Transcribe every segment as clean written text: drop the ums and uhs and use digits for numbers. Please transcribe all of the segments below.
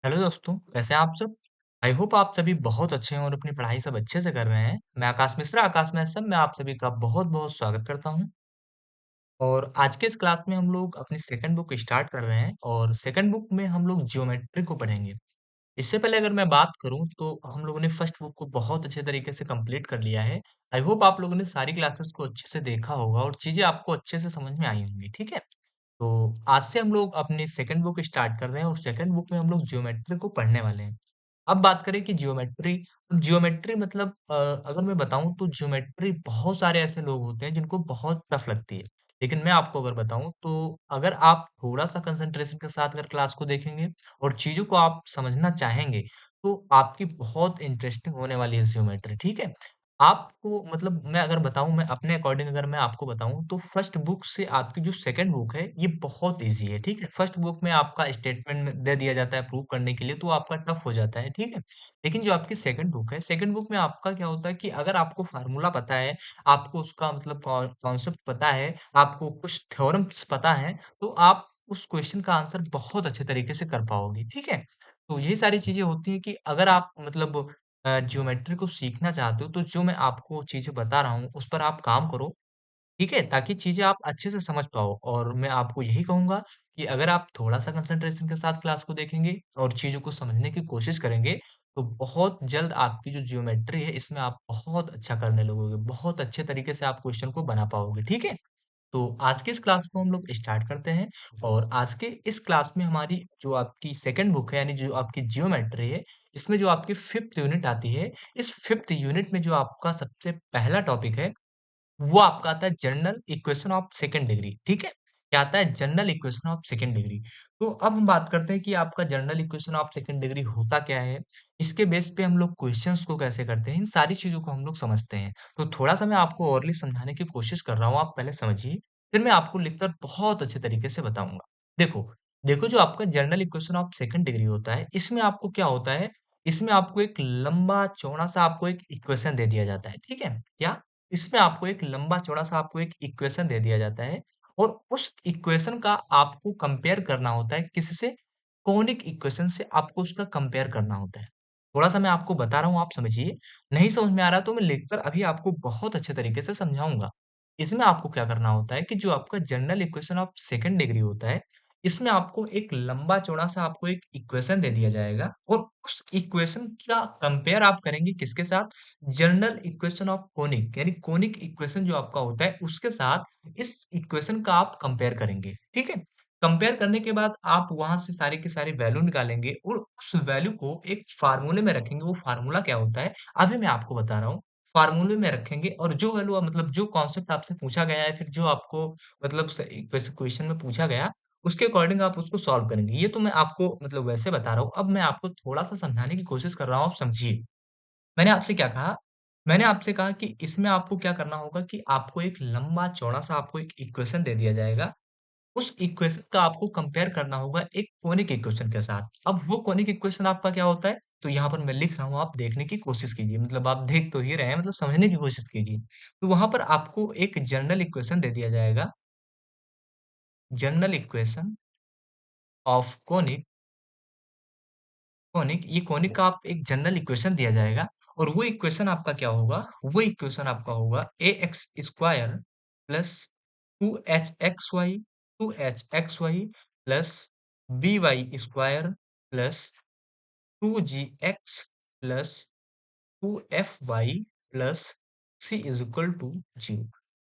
Hello दोस्तों, कैसे हैं आप सब? आई होप आप सभी बहुत अच्छे हैं और अपनी पढ़ाई सब अच्छे से कर रहे हैं। मैं आकाश मिश्रा, आकाश में मैं आप सभी का बहुत-बहुत स्वागत करता हूँ। और आज के इस क्लास में हम लोग अपनी सेकंड बुक स्टार्ट कर रहे हैं और सेकंड बुक में हम लोग ज्योमेट्री को पढ़ेंगे। इससे पहले अगर मैं बात करूँ तो हम लोगों ने फर्स्ट बुक को बहुत अच्छे तरीके से कंप्लीट कर लिया है। आई होप आप लोगों ने सारी क्लासेस को अच्छे से देखा होगा और चीज़ें आपको अच्छे से समझ में आई होंगी, ठीक है? तो आज से हम लोग अपनी सेकंड बुक स्टार्ट कर रहे हैं और सेकंड बुक में हम लोग ज्योमेट्री को पढ़ने वाले हैं। अब बात करें कि ज्योमेट्री ज्योमेट्री मतलब अगर मैं बताऊँ तो ज्योमेट्री बहुत सारे ऐसे लोग होते हैं जिनको बहुत टफ लगती है। लेकिन मैं आपको अगर बताऊँ तो अगर आप थोड़ा-सा कंसंट्रेशन के साथ अगर क्लास को देखेंगे और चीज़ों को आप समझना चाहेंगे, तो आपकी बहुत इंटरेस्टिंग होने वाली है ज्योमेट्री, ठीक है? आपको मतलब मैं अगर बताऊँ मैं अपने अकॉर्डिंग अगर मैं आपको बताऊँ तो फर्स्ट बुक से आपकी जो सेकंड बुक है, ये बहुत ईज़ी है, ठीक है? फर्स्ट बुक में आपका स्टेटमेंट में दे दिया जाता है प्रूव करने के लिए, तो आपका टफ हो जाता है, ठीक है? लेकिन जो आपकी सेकंड बुक है, सेकंड बुक में आपका क्या होता है कि अगर आपको फ़ॉर्मूला पता है, आपको उसका मतलब कॉन्सेप्ट पता है, आपको कुछ थ्योरम्स पता हैं, तो आप उस क्वेश्चन का आंसर बहुत अच्छे तरीके से कर पाओगे, ठीक है? तो यही सारी चीज़ें होती हैं कि अगर आप मतलब ज्योमेट्री को सीखना चाहते हो, तो जो मैं आपको चीज़ें बता रहा हूँ, उस पर आप काम करो, ठीक है? ताकि चीज़ें आप अच्छे से समझ पाओ और मैं आपको यही कहूँगा कि अगर आप थोड़ा-सा कंसंट्रेशन के साथ क्लास को देखेंगे और चीज़ों को समझने की कोशिश करेंगे, तो बहुत जल्द आपकी जो ज्योमेट्री है, इसमें आप बहुत अच्छा करने लगोगे। बहुत अच्छे तरीके से आप क्वेश्चन को बना पाओगे, ठीक है? तो आज के इस क्लास को हम लोग स्टार्ट करते हैं और आज के इस क्लास में हमारी जो आपकी सेकंड बुक है यानी जो आपकी जियोमेट्री है, इसमें जो आपकी 5th यूनिट आती है, इस 5th यूनिट में जो आपका सबसे पहला टॉपिक है, वो आपका आता है general equation of second degree, ठीक है? क्या आता है? General equation of second degree. तो अब हम बात करते हैं कि आपका general equation of second degree होता क्या है? इसके बेस पे हम लोग क्वेश्चंस को कैसे करते हैं? इन सारी चीज़ों को हम लोग समझते हैं। तो थोड़ा-सा मैं आपको ओरली समझाने की कोशिश कर रहा हूँ, आप पहले समझिए, फिर मैं आपको लिखकर बहुत अच्छे तरीके से बताऊँगा। देखो, देखो जो आपका general equation of second degree होता है, इसमें आपको क्या होता है? इसमें आपको एक लंबा-चौड़ा सा आपको एक इक्वेशन दे दिया जाता है, ठीक है? क्या? इसमें आपको एक लंबा-चौड़ा सा आपको एक इक्वेशन दे दिया जाता है और उस इक्वेशन का आपको कंपेयर करना होता है किससे? कोनिक इक्वेशन से आपको उसका कंपेयर करना होता है। थोड़ा-सा मैं आपको बता रहा हूँ, आप समझिए। नहीं समझ में आ रहा तो मैं लिखकर अभी आपको बहुत अच्छे तरीके से समझाऊँगा। इसमें आपको क्या करना होता है कि जो आपका general equation of second degree होता है, इसमें आपको एक लंबा-चौड़ा सा आपको एक इक्वेशन दे दिया जाएगा और उस इक्वेशन का कंपेयर आप करेंगे किसके साथ? जनरल इक्वेशन ऑफ कोनिक यानी कोनिक इक्वेशन जो आपका होता है उसके साथ इस इक्वेशन का आप कंपेयर करेंगे, ठीक है? कंपेयर करने के बाद आप वहाँ से सारी की सारी वैल्यू निकालेंगे और उस वैल्यू को एक फ़ॉर्मूले में रखेंगे। वो फ़ॉर्मूला क्या होता है? अभी मैं आपको बता रहा हूँ। फ़ॉर्मूले में रखेंगे और जो वैल्यू मतलब जो कॉन्सेप्ट आपसे पूछा गया है, फिर जो आपको मतलब स क्वेश्चन में पूछा गया, उसके अकॉर्डिंग आप उसको सॉल्व करेंगे। ये तो मैं आपको मतलब वैसे बता रहा हूँ। अब मैं आपको थोड़ा-सा समझाने की कोशिश कर रहा हूँ, आप समझिए। मैंने आपसे क्या कहा? मैंने आपसे कहा कि इसमें आपको क्या करना होगा कि आपको एक लंबा-चौड़ा सा आपको एक इक्वेशन दे दिया जाएगा। उस इक्वेशन का आपको कंपेयर करना होगा एक कोनिक इक्वेशन के साथ। अब वो कोनिक इक्वेशन आपका क्या होता है? तो यहाँ पर मैं लिख रहा हूँ, आप देखने की कोशिश कीजिए। मतलब आप देख तो ही रहे हैं, मतलब समझने की कोशिश कीजिए। तो वहाँ पर आपको एक जनरल इक्वेशन दे दिया जाएगा। General equation of conic conic ये कोनिक का आप एक जनरल इक्वेशन दिया जाएगा और वो इक्वेशन आपका क्या होगा? वो इक्वेशन आपका होगा ax square plus 2hxy 2hxy plus by square plus 2gx plus 2fy plus c is equal to 0।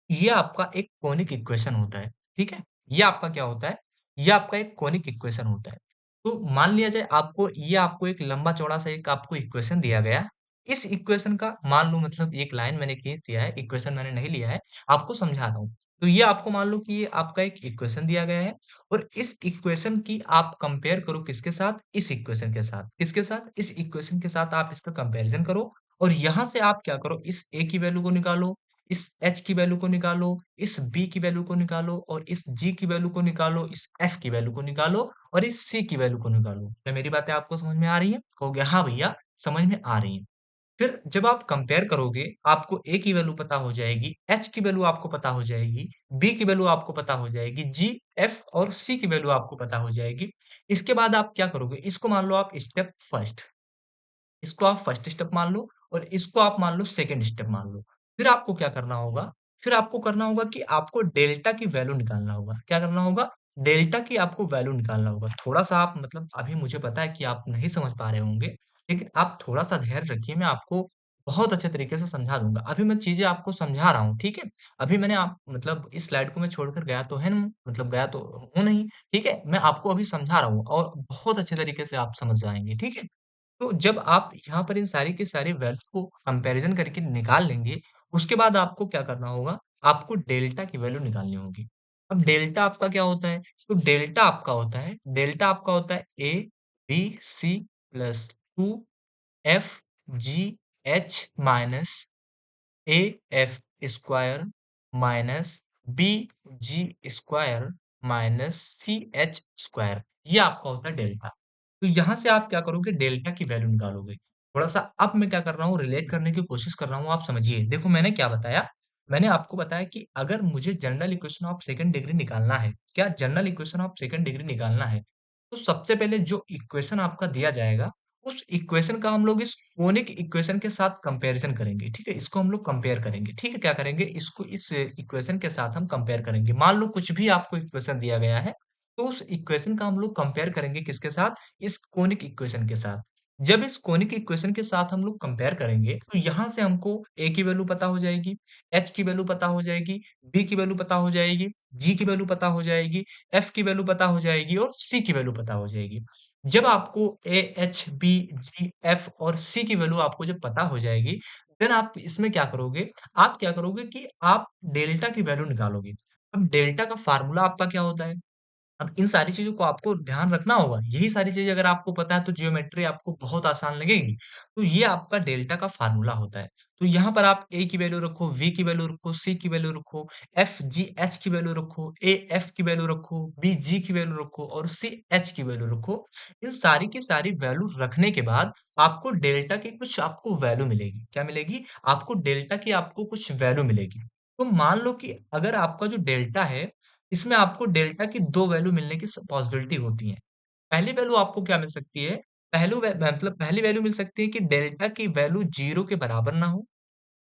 ये आपका एक कोनिक इक्वेशन होता है, ठीक है? ये आपका क्या होता है? ये आपका एक कोनिक इक्वेशन होता है। तो मान लिया जाए आपको एक लंबा-चौड़ा सा एक आपको इक्वेशन दिया गया। इस इक्वेशन का मान लो मतलब एक लाइन मैंने खींच दिया है, इक्वेशन मैंने नहीं लिया है, आपको समझा रहा हूँ। तो ये आपको मान लो कि ये आपका एक इक्वेशन दिया गया है और इस इक्वेशन की आप कंपेयर करो किसके साथ? इस इक्वेशन के साथ। किसके साथ? इस इक्वेशन के साथ आप इसका कंपैरिज़न करो और यहाँ से आप क्या करो, इस a की वैल्यू को निकालो, इस h की वैल्यू को निकालो, इस b की वैल्यू को निकालो और इस g की वैल्यू को निकालो, इस f की वैल्यू को निकालो और इस c की वैल्यू को निकालो। क्या मेरी बातें आपको समझ में आ रही हैं? कहोगे हाँ भैया, समझ में आ रही हैं। फिर जब आप कंपेयर करोगे, आपको A की वैल्यू पता हो जाएगी, H की वैल्यू आपको पता हो जाएगी, B की वैल्यू आपको पता हो जाएगी, G, F और C की वैल्यू आपको पता हो जाएगी। इसके बाद आप क्या करोगे? इसको मान लो आप स्टेप फर्स्ट, इसको आप फर्स्ट स्टेप मान लो और इसको आप मान लो सेकंड स्टेप मान लो। फिर आपको क्या करना होगा? फिर आपको करना होगा कि आपको डेल्टा की वैल्यू निकालना होगा। क्या करना होगा? डेल्टा की आपको वैल्यू निकालना होगा। थोड़ा-सा आप मतलब अभी मुझे पता है कि आप नहीं समझ पा रहे होंगे, लेकिन आप थोड़ा-सा धैर्य रखिए, मैं आपको बहुत अच्छे तरीके से समझा दूँगा। अभी मैं चीज़ें आपको समझा रहा हूँ, ठीक है? अभी मैंने आप मतलब इस स्लाइड को मैं छोड़कर गया तो है नहीं, मतलब गया तो हूँ नहीं, ठीक है? मैं आपको अभी समझा रहा हूँ और बहुत अच्छे तरीके से आप समझ जाएँगे, ठीक है? तो जब आप यहाँ पर इन सारी की सारी वैल्यू को कंपैरिज़न करके निकाल लेंगे, उसके बाद आपको क्या करना होगा? आपको डेल्टा की वैल्यू निकालनी होगी। अब डेल्टा आपका क्या होता है? तो डेल्टा आपका होता है A, B, C plus 2 F, G, H minus A F square minus B G square minus C H square, ये आपका होता है डेल्टा। तो यहाँ से आप क्या करोगे? डेल्टा की वैल्यू निकालोगे। थोड़ा-सा अब मैं क्या कर रहा हूँ, रिलेट करने की कोशिश कर रहा हूँ, आप समझिए। देखो मैंने क्या बताया? मैंने आपको बताया कि अगर मुझे general equation of second degree निकालना है, क्या general equation of second degree निकालना है, तो सबसे पहले जो इक्वेशन आपका दिया जाएगा, उस इक्वेशन का हम लोग इस कोनिक इक्वेशन के साथ कंपैरिजन करेंगे, ठीक है? इसको हम लोग कंपेयर करेंगे, ठीक है? क्या करेंगे? इसको इस इक्वेशन के साथ हम कंपेयर करेंगे। मान लो कुछ भी आपको इक्वेशन दिया गया है, तो उस इक्वेशन का हम लोग कंपेयर करेंगे किसके साथ? इस कोनिक इक्वेशन के साथ। जब इस कोनिक इक्वेशन के साथ हम लोग कंपेयर करेंगे, तो यहाँ से हमको A की वैल्यू पता हो जाएगी, H की वैल्यू पता हो जाएगी, B की वैल्यू पता हो जाएगी, G की वैल्यू पता हो जाएगी, F की वैल्यू पता हो जाएगी और C की वैल्यू पता हो जाएगी। जब आपको ए, एच, बी, जी, एफ और सी की वैल्यू आपको जब पता हो जाएगी, देन आप इसमें क्या करोगे? आप क्या करोगे कि आप डेल्टा की वैल्यू निकालोगे। अब डेल्टा का फ़ॉर्मूला आपका क्या होता है? अब इन सारी चीज़ों को आपको ध्यान रखना होगा। यही सारी चीज़ें अगर आपको पता है तो ज्योमेट्री आपको बहुत आसान लगेगी। तो ये आपका डेल्टा का फ़ॉर्मूला होता है। तो यहाँ पर आप A की वैल्यू रखो, V की वैल्यू रखो, C की वैल्यू रखो, F, G, H की वैल्यू रखो, A, F की वैल्यू रखो, B, G की वैल्यू रखो और C, H की वैल्यू रखो। इन सारी की सारी वैल्यू रखने के बाद आपको डेल्टा की कुछ आपको वैल्यू मिलेगी। क्या मिलेगी? आपको डेल्टा की आपको कुछ वैल्यू मिलेगी। तो मान लो कि अगर आपका जो डेल्टा है इसमें आपको डेल्टा की 2 वैल्यू मिलने की पॉसिबिलिटी होती है। पहली वैल्यू आपको क्या मिल सकती है? मतलब पहली वैल्यू मिल सकती है कि डेल्टा की वैल्यू 0 के बराबर ना हो।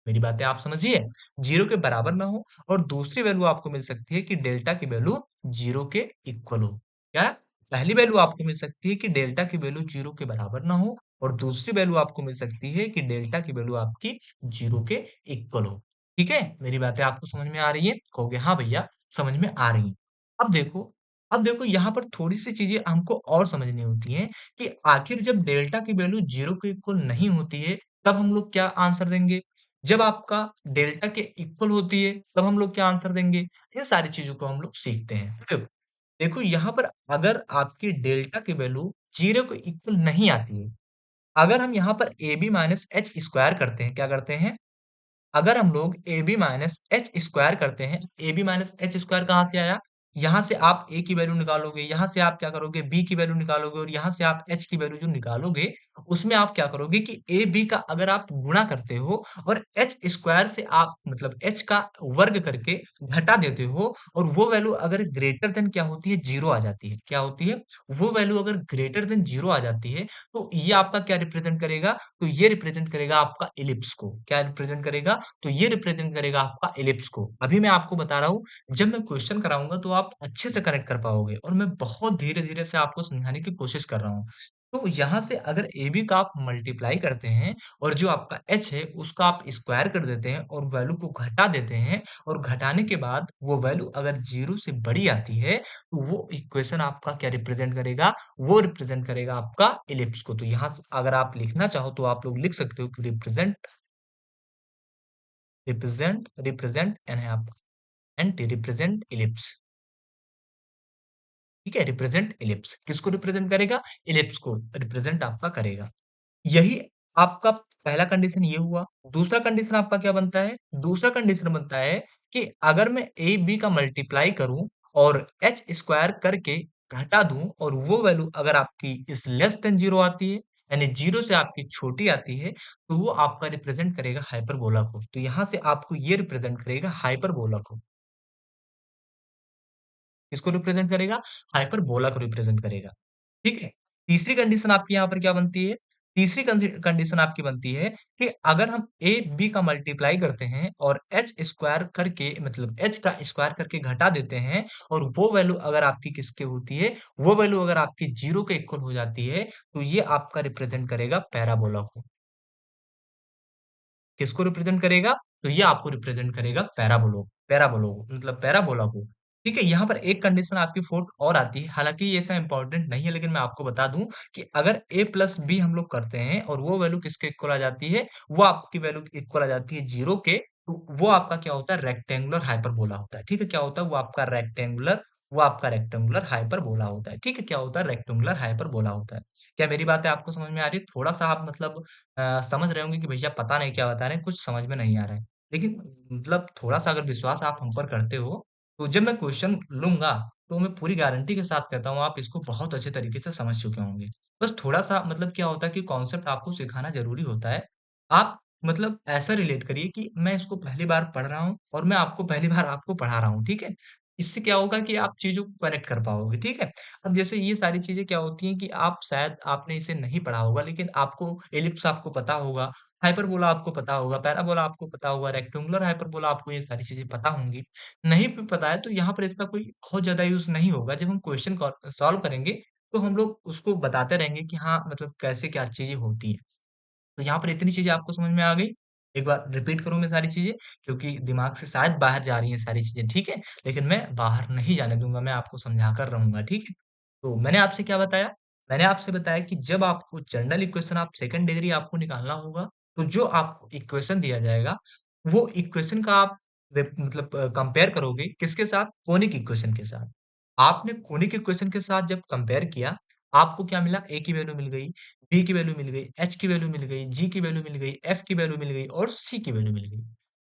मेरी बातें आप समझिए, 0 के बराबर ना हो और दूसरी वैल्यू आपको मिल सकती है कि डेल्टा की वैल्यू 0 के इक्वल हो। क्या? पहली वैल्यू आपको मिल सकती है कि डेल्टा की वैल्यू 0 के बराबर ना हो और दूसरी वैल्यू आपको मिल सकती है कि डेल्टा की वैल्यू आपकी 0 के इक्वल हो। ठीक है? मेरी बातें आपको समझ में आ रही हैं? कहोगे हाँ भैया, समझ में आ रही हैं। अब देखो अब देखो यहाँ पर थोड़ी-सी चीज़ें हमको और समझनी होती हैं कि आखिर जब डेल्टा की वैल्यू 0 के इक्वल नहीं होती है, तब हम लोग क्या आंसर देंगे? जब आपका डेल्टा के इक्वल होती है, तब हम लोग क्या आंसर देंगे? इन सारी चीज़ों को हम लोग सीखते हैं। देखो देखो यहाँ पर अगर आपकी डेल्टा की वैल्यू 0 के इक्वल नहीं आती है, अगर हम यहाँ पर AB माइनस H स्क्वायर करते हैं, क्या करते हैं? अगर हम लोग AB माइनस एच स्क्वायर करते हैं, AB माइनस एच स्क्वायर कहाँ से आया? यहाँ से आप A की वैल्यू निकालोगे, यहाँ से आप क्या करोगे? B की वैल्यू निकालोगे और यहाँ से आप H की वैल्यू जो निकालोगे, उसमें आप क्या करोगे कि AB का अगर आप गुणा करते हो और H स्क्वायर से आप मतलब H का वर्ग करके घटा देते हो और वो वैल्यू अगर ग्रेटर देन क्या होती है? 0 आ जाती है। क्या होती है? वो वैल्यू अगर ग्रेटर देन 0 आ जाती है, तो ये आपका क्या रिप्रेजेंट करेगा? तो ये रिप्रेजेंट करेगा आपका इलिप्स को। क्या रिप्रेजेंट करेगा? तो ये रिप्रेजेंट करेगा आपका इलिप्स को। अभी मैं आपको बता रहा हूँ, जब मैं क्वेश्चन कराऊँगा तो आप अच्छे से कनेक्ट कर पाओगे और मैं बहुत धीरे-धीरे से आपको समझाने की कोशिश कर रहा हूँ। तो यहाँ से अगर AB का आप मल्टीप्लाई करते हैं और जो आपका H है उसका आप स्क्वायर कर देते हैं और वैल्यू को घटा देते हैं और घटाने के बाद वो वैल्यू अगर 0 से बड़ी आती है, तो वो इक्वेशन आपका क्या रिप्रेजेंट करेगा? वो रिप्रेजेंट करेगा आपका इलिप्स को। तो यहाँ से अगर आप लिखना चाहो तो आप लोग लिख सकते हो कि रिप्रेजेंट यानी आप एंटी रिप्रेजेंट इलिप्स। ठीक है? रिप्रेजेंट इलिप्स किसको रिप्रेजेंट करेगा? इलिप्स को रिप्रेजेंट आपका करेगा। यही आपका पहला कंडीशन ये हुआ। दूसरा कंडीशन आपका क्या बनता है? दूसरा कंडीशन बनता है कि अगर मैं ए, बी का मल्टीप्लाई करूँ और h स्क्वायर करके घटा दूँ और वो वैल्यू अगर आपकी इज़ लेस देन 0 आती है, यानी 0 से आपकी छोटी आती है, तो वो आपका रिप्रेज़ेंट करेगा हाइपरबोला को। तो यहाँ से आपको ये रिप्रेज़ेंट करेगा हाइपरबोला को। किसको रिप्रेज़ेंट करेगा? हाइपरबोला को रिप्रेज़ेंट करेगा। ठीक है? तीसरी कंडीशन आपकी यहाँ पर क्या बनती है? तीसरी कंडीशन आपकी बनती है कि अगर हम a, b का मल्टीप्लाई करते हैं और h स्क्वायर करके मतलब h का स्क्वायर करके घटा देते हैं और वो वैल्यू अगर आपकी किसकी होती है, वो वैल्यू अगर आपकी 0 के इक्वल हो जाती है, तो ये आपका रिप्रेज़ेंट करेगा पैराबोला को। किसको रिप्रेजेंट करेगा? तो ये आपको रिप्रेजेंट करेगा पैराबोलो मतलब पैराबोला को। ठीक है? यहाँ पर एक कंडीशन आपकी फोर्थ और आती है, हालाँकि ये इतना इम्पोर्टेंट नहीं है लेकिन मैं आपको बता दूँ कि अगर a प्लस b हम लोग करते हैं और वो वैल्यू किसके इक्वल आ जाती है, वो आपकी वैल्यू इक्वल आ जाती है 0 के, तो वो आपका क्या होता है रेक्टेंगुलर हाइपरबोला होता है। ठीक है? क्या होता है? वो आपका रेक्टेंगुलर हाइपरबोला होता है। ठीक है? क्या होता है? रेक्टेंगुलर हाइपरबोला होता है। क्या मेरी बातें आपको समझ में आ रही है? थोड़ा-सा आप मतलब समझ रहे होंगे कि भैया पता नहीं क्या बता रहे हैं, कुछ समझ में नहीं आ रहा है। लेकिन मतलब थोड़ा-सा अगर विश्वास आप हम पर करते हो, तो जब मैं क्वेश्चन लूँगा, तो मैं पूरी गारंटी के साथ कहता हूँ, आप इसको बहुत अच्छे तरीके से समझ चुके होंगे। बस थोड़ा-सा मतलब क्या होता है कि कॉन्सेप्ट आपको सिखाना ज़रूरी होता है। आप मतलब ऐसा रिलेट करिए कि मैं इसको पहली बार पढ़ रहा हूँ और मैं आपको पहली बार आपको पढ़ा रहा हूँ, ठीक है? इससे क्या होगा कि आप चीज़ों को कनेक्ट कर पाओगे, ठीक है? अब जैसे ये सारी चीज़ें क्या होती हैं कि आप शायद आपने इसे नहीं पढ़ा होगा लेकिन आपको एलिप्स आपको पता होगा, हाइपरबोला आपको पता होगा, पैराबोला आपको पता होगा, रेक्टेंगुलर हाइपरबोला आपको ये सारी चीज़ें पता होंगी। नहीं भी पता है तो यहाँ पर इसका कोई बहुत ज़्यादा यूज़ नहीं होगा। जब हम क्वेश्चन को सॉल्व करेंगे तो हम लोग उसको बताते रहेंगे कि हाँ, मतलब कैसे क्या चीज़ें होती हैं। तो यहाँ पर इतनी चीज़ें आपको समझ में आ गई। एक बार रिपीट करूँ मैं सारी चीज़ें क्योंकि दिमाग से शायद बाहर जा रही हैं सारी चीज़ें, ठीक है? लेकिन मैं बाहर नहीं जाने दूँगा, मैं आपको समझा कर रहूँगा, ठीक है? तो मैंने आपसे क्या बताया? मैंने आपसे बताया कि जब आपको जनरल इक्वेशन आप सेकंड डिग्री आपको निकालना होगा, तो जो आपको इक्वेशन दिया जाएगा, वो इक्वेशन का आप मतलब कंपेयर करोगे किसके साथ? कोनिक इक्वेशन के साथ। आपने कोनिक इक्वेशन के साथ जब कंपेयर किया, आपको क्या मिला? A की वैल्यू मिल गई, B की वैल्यू मिल गई, H की वैल्यू मिल गई, G की वैल्यू मिल गई, F की वैल्यू मिल गई और C की वैल्यू मिल गई।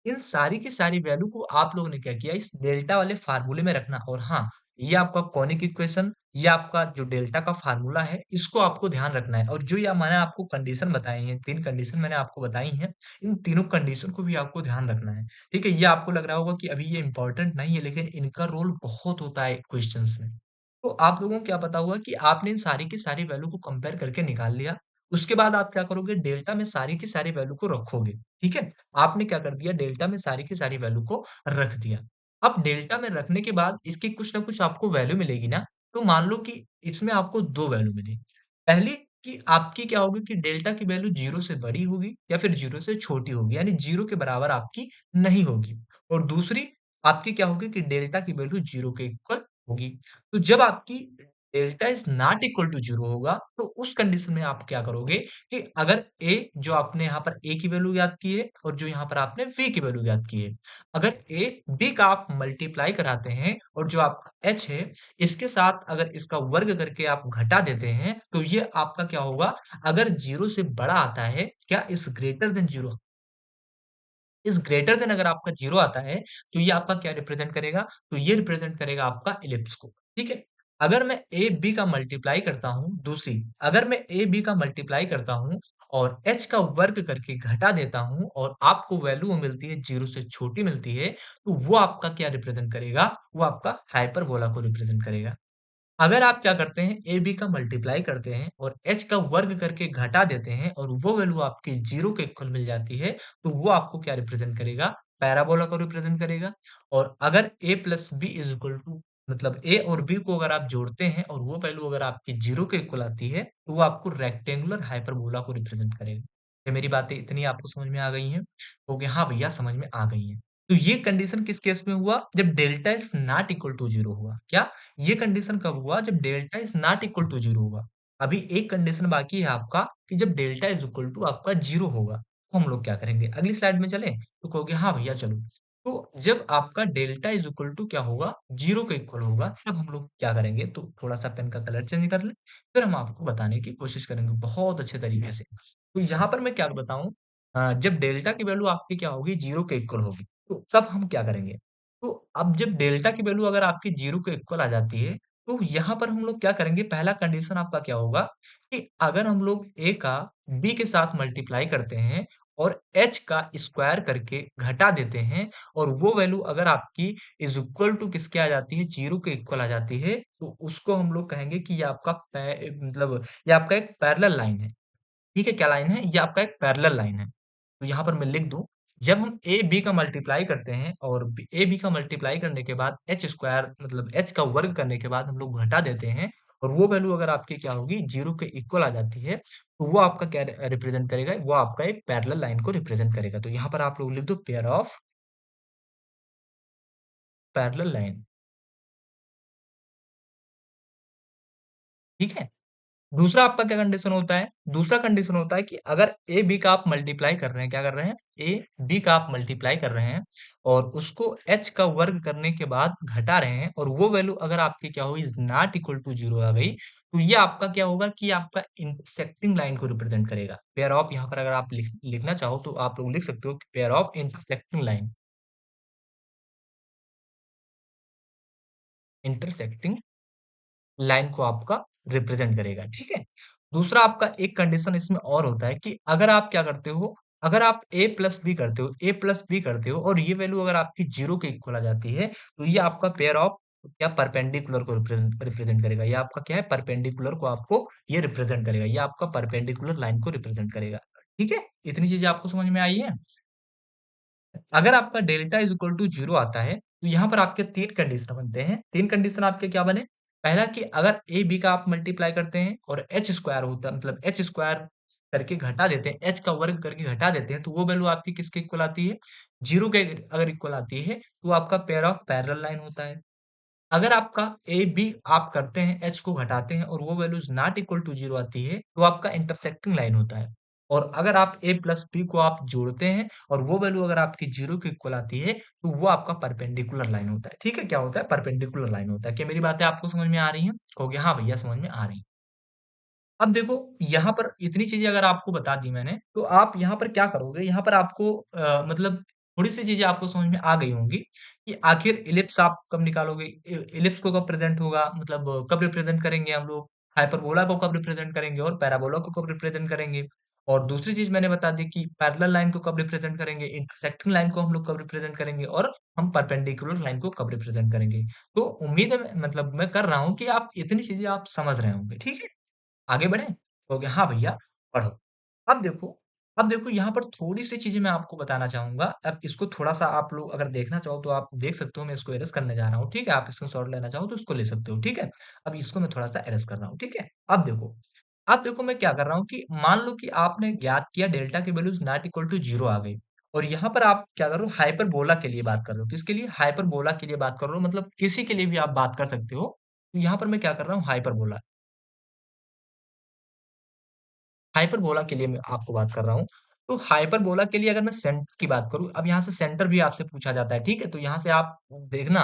इन सारी की सारी वैल्यू को आप लोगों ने क्या किया इस डेल्टा वाले फार्मूले में रखना और हाँ, ये आपका कॉनिक इक्वेशन, ये आपका जो डेल्टा का फार्मूला है, इसको आपको ध्यान रखना है और जो ये मैंने आपको कंडीशन बताई हैं, 3 कंडीशन मैंने आपको बताई हैं, इन तीनों कंडीशन को भी आपको ध्यान रखना है। ठीक है? ये आपको लग रहा होगा कि अभी ये इम्पोर्टेंट नहीं है, लेकिन इनका रोल बहुत होता है क्वेश्चन्स में। तो आप लोगों को क्या पता हुआ कि आपने इन सारी की सारी वैल्यू को कंपेयर करके निकाल लिया। उसके बाद आप क्या करोगे डेल्टा में सारी की सारी वैल्यू को रखोगे, ठीक है? आपने क्या कर दिया डेल्टा में सारी की सारी वैल्यू को रख दिया। अब डेल्टा में रखने के बाद इसकी कुछ ना कुछ आपको वैल्यू मिलेगी ना, तो मान लो कि इसमें आपको 2 वैल्यू मिली। पहली कि आपकी क्या होगी कि डेल्टा की वैल्यू 0 से बड़ी होगी या फिर 0 से छोटी होगी, यानी 0 के बराबर आपकी नहीं होगी। और दूसरी आपकी क्या होगी कि डेल्टा की वैल्यू 0 के इक्वल होगी। तो जब आपकी delta is not equal to 0 होगा, तो उस कंडीशन में आप क्या करोगे कि अगर a जो आपने यहाँ पर a की वैल्यू याद की है और जो यहाँ पर आपने v की वैल्यू याद की है। अगर a, b का आप मल्टीप्लाई कराते हैं और जो आपका h है, इसके साथ अगर इसका वर्ग करके आप घटा देते हैं, तो ये आपका क्या होगा, अगर 0 से बड़ा आता है, क्या is greater than 0 is greater than अगर आपका 0 आता है, तो ये आपका क्या रिप्रेज़ेंट करेगा? तो ये रिप्रेज़ेंट करेगा आपका इलिप्स को, ठीक है? अगर मैं a, b का मल्टीप्लाई करता हूँ दूसरी अगर मैं a, b का मल्टीप्लाई करता हूँ और h का वर्ग करके घटा देता हूँ और आपको वैल्यू वो मिलती है 0 से छोटी मिलती है, तो वो आपका क्या रिप्रेज़ेंट करेगा? वो आपका हाइपरबोला को रिप्रेज़ेंट करेगा। अगर आप क्या करते हैं ए बी का मल्टीप्लाई करते हैं और एच का वर्ग करके घटा देते हैं और वो वैल्यू आपकी 0 के इक्वल मिल जाती है, तो वो आपको क्या रिप्रेज़ेंट करेगा? पैराबोला को रिप्रेज़ेंट करेगा। और अगर a plus B is equal to मतलब a और b को अगर आप जोड़ते हैं और वो वैल्यू अगर आपकी 0 के इक्वल आती है, तो वो आपको रेक्टेंगुलर हाइपरबोला को रिप्रेज़ेंट करेगा। क्या मेरी बातें इतनी आपको समझ में आ गई हैं? तो कि हाँ भैया समझ में आ गई हैं। तो ये कंडीशन किस केस में हुआ? जब delta is not equal to 0 हुआ। क्या? ये कंडीशन कब हुआ जब delta is not equal to 0 होगा। अभी एक कंडीशन बाकी है आपका कि जब डेल्टा इज़ इक्वल टू आपका 0 होगा, तो हम लोग क्या करेंगे? अगली स्लाइड में चलें? तो कहोगे हाँ भैया चलो। तो जब आपका डेल्टा इज़ इक्वल टू क्या होगा? 0 के इक्वल होगा, तब हम लोग क्या करेंगे? तो थोड़ा-सा पेन का कलर चेंज कर लें, फिर हम आपको बताने की कोशिश करेंगे बहुत अच्छे तरीके से। तो यहाँ पर मैं क्या बताऊँ जब डेल्टा की वैल्यू आपकी क्या होगी? 0 के इक्वल होगी, तो तब हम क्या करेंगे? तो अब जब डेल्टा की वैल्यू अगर आपकी 0 के इक्वल आ जाती है, तो यहाँ पर हम लोग क्या करेंगे, पहला कंडीशन आपका क्या होगा कि अगर हम लोग a का b के साथ मल्टीप्लाई करते हैं और h का स्क्वायर करके घटा देते हैं और वो वैल्यू अगर आपकी इज इक्वल टू किसके आ जाती है, 0 के इक्वल आ जाती है, तो उसको हम लोग कहेंगे कि ये आपका मतलब ये आपका एक पैरेलल लाइन है। ठीक है, क्या लाइन है? ये आपका एक पैरेलल लाइन है। तो यहाँ पर मैं लिख दूँ, जब हम ए बी का मल्टीप्लाई करते हैं और ए बी का मल्टीप्लाई करने के बाद एच स्क्वायर मतलब एच का वर्ग करने के बाद हम लोग घटा देते हैं और वो वैल्यू अगर आपकी क्या होगी, 0 के इक्वल आ जाती है, तो वो आपका क्या रिप्रेजेंट करेगा? वो आपका एक पैरेलल लाइन को रिप्रेजेंट करेगा। तो यहाँ पर आप लोग लिख दो पेयर ऑफ पैरेलल लाइन। ठीक है? दूसरा आपका क्या कंडीशन होता है? दूसरा कंडीशन होता है कि अगर ए बी का आप मल्टीप्लाई कर रहे हैं, क्या कर रहे हैं? ए बी का आप मल्टीप्लाई कर रहे हैं और उसको एच का वर्ग करने के बाद घटा रहे हैं और वो वैल्यू अगर आपकी क्या हुई, is not equal to zero आ गई, तो ये आपका क्या होगा कि आपका इंटरसेक्टिंग लाइन को रिप्रेजेंट करेगा। पेयर ऑफ यहाँ पर अगर आप लिखना चाहो तो आप लोग लिख सकते हो कि pair of intersecting line, intersecting line को आपका रिप्रेजेंट करेगा, ठीक है? दूसरा आपका एक कंडीशन इसमें और होता है कि अगर आप क्या करते हो, अगर आप a प्लस बी करते हो, a प्लस बी करते हो और ये वैल्यू अगर आपकी 0 के इक्वल आ जाती है, तो ये आपका पेयर ऑफ क्या परपेंडिकुलर को रिप्रेजेंट रिप्रेजेंट करेगा। ये आपका क्या है, परपेंडिकुलर को आपको ये रिप्रेजेंट करेगा। ये आपका परपेंडिकुलर लाइन को रिप्रेजेंट करेगा। ठीक है? इतनी चीज़ें आपको समझ में आई हैं? अगर आपका delta is equal to zero आता है, तो यहाँ पर आपके 3 कंडीशन बनते हैं। 3 कंडीशन आपके क्या बने? पहला कि अगर ए बी का आप मल्टीप्लाई करते हैं और एच स्क्वायर होता है मतलब एच स्क्वायर करके घटा देते हैं, एच का वर्ग करके घटा देते हैं, तो वो वैल्यू आपकी किसके इक्वल आती है? 0 के अगर इक्वल आती है, तो आपका पेयर ऑफ पैरेलल लाइन होता है। अगर आपका ए बी आप करते हैं, एच को घटाते हैं और वो values not equal to zero आती है, तो आपका इंटरसेक्टिंग लाइन होता है। और अगर आप ए प्लस बी को आप जोड़ते हैं और वो वैल्यू अगर आपकी जीरो के इक्वल आती है, तो वो आपका परपेंडिकुलर लाइन होता है। ठीक है, क्या होता है? परपेंडिकुलर लाइन होता है। क्या मेरी बातें आपको समझ में आ रही हैं? कहोगे हाँ भैया समझ में आ रही हैं। अब देखो, यहाँ पर इतनी चीज़ें अगर आपको बता दी मैंने, तो आप यहाँ पर क्या करोगे? यहाँ पर आपको मतलब थोड़ी-सी चीज़ें आपको समझ में आ गई होंगी कि आखिर इलिप्स आप कब निकालोगे? इलिप्स को कब प्रेज़ेंट होगा? मतलब कब रिप्रेज़ेंट करेंगे हम लोग? हाइपरबोला को कब रिप्रेज़ेंट करेंगे और पैराबोला को कब रिप्रेज़ेंट करेंगे? और दूसरी चीज़ मैंने बता दी कि पैरेलल लाइन को कब रिप्रेज़ेंट करेंगे? इंटरसेक्टिंग लाइन को हम लोग कब रिप्रेज़ेंट करेंगे? और हम परपेंडिकुलर लाइन को कब रिप्रेज़ेंट करेंगे? तो उम्मीद है मतलब मैं कर रहा हूँ कि आप इतनी चीज़ें आप समझ रहे होंगे। ठीक है? आगे बढ़ें? कहोगे हाँ भैया, पढ़ो। अब देखो अब देखो यहाँ पर थोड़ी-सी चीज़ें मैं आपको बताना चाहूँगा। अब इसको थोड़ा-सा आप लोग अगर देखना चाहो तो आप देख सकते हो, मैं इसको एरज़ करने जा रहा हूँ, ठीक है? आप स्क्रीनशॉट लेना चाहो तो इसको ले सकते हो, ठीक है? अब इसको मैं थोड़ा-सा एरज़ कर रहा हूँ, ठीक है? अब देखो मैं क्या कर रहा हूँ कि मान लो कि आपने ज्ञात किया डेल्टा की वैल्यूज़ नॉट इक्वल टू 0 आ गई और यहाँ पर आप क्या कर रहे हो, हाइपरबोला के लिए बात कर रहे हो। किसके लिए? हाइपरबोला के लिए बात कर रहे हो, मतलब किसी के लिए भी आप बात कर सकते हो। तो यहाँ पर मैं क्या कर रहा हूँ, हाइपरबोला। हाइपरबोला के लिए मैं आपको बात कर रहा हूँ। तो हाइपरबोला के लिए अगर मैं सेंटर की बात करूँ, अब यहाँ से सेंटर भी आपसे पूछा जाता है, ठीक है? तो यहाँ से आप देखना,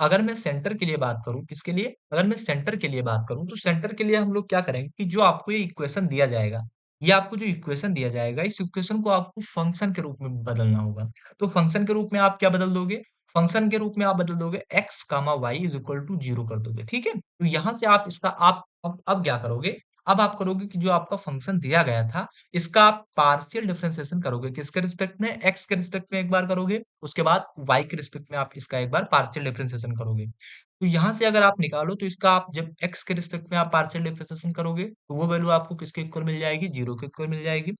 अगर मैं सेंटर के लिए बात करूँ, किसके लिए? अगर मैं सेंटर के लिए बात करूँ, तो सेंटर के लिए हम लोग क्या करेंगे कि जो आपको ये इक्वेशन दिया जाएगा, ये आपको जो इक्वेशन दिया जाएगा, इस इक्वेशन को आपको फंक्शन के रूप में बदलना होगा। तो फंक्शन के रूप में आप क्या बदल दोगे? फंक्शन के रूप में आप बदल दोगे x, y is equal to 0 कर दोगे, ठीक है? तो यहाँ से आप इसका आप अब क्या करोगे? अब आप करोगे कि जो आपका फंक्शन दिया गया था, इसका आप पार्शियल डिफरेंशिएशन करोगे। किसके रिस्पेक्ट में? x के रिस्पेक्ट में एक बार करोगे, उसके बाद y के रिस्पेक्ट में आप इसका एक बार पार्शियल डिफरेंशिएशन करोगे। तो यहाँ से अगर आप निकालो तो इसका आप जब x के रिस्पेक्ट में आप पार्शियल डिफरेंशिएशन करोगे, तो वो वैल्यू आपको किसके इक्वल मिल जाएगी? 0 के इक्वल मिल जाएगी।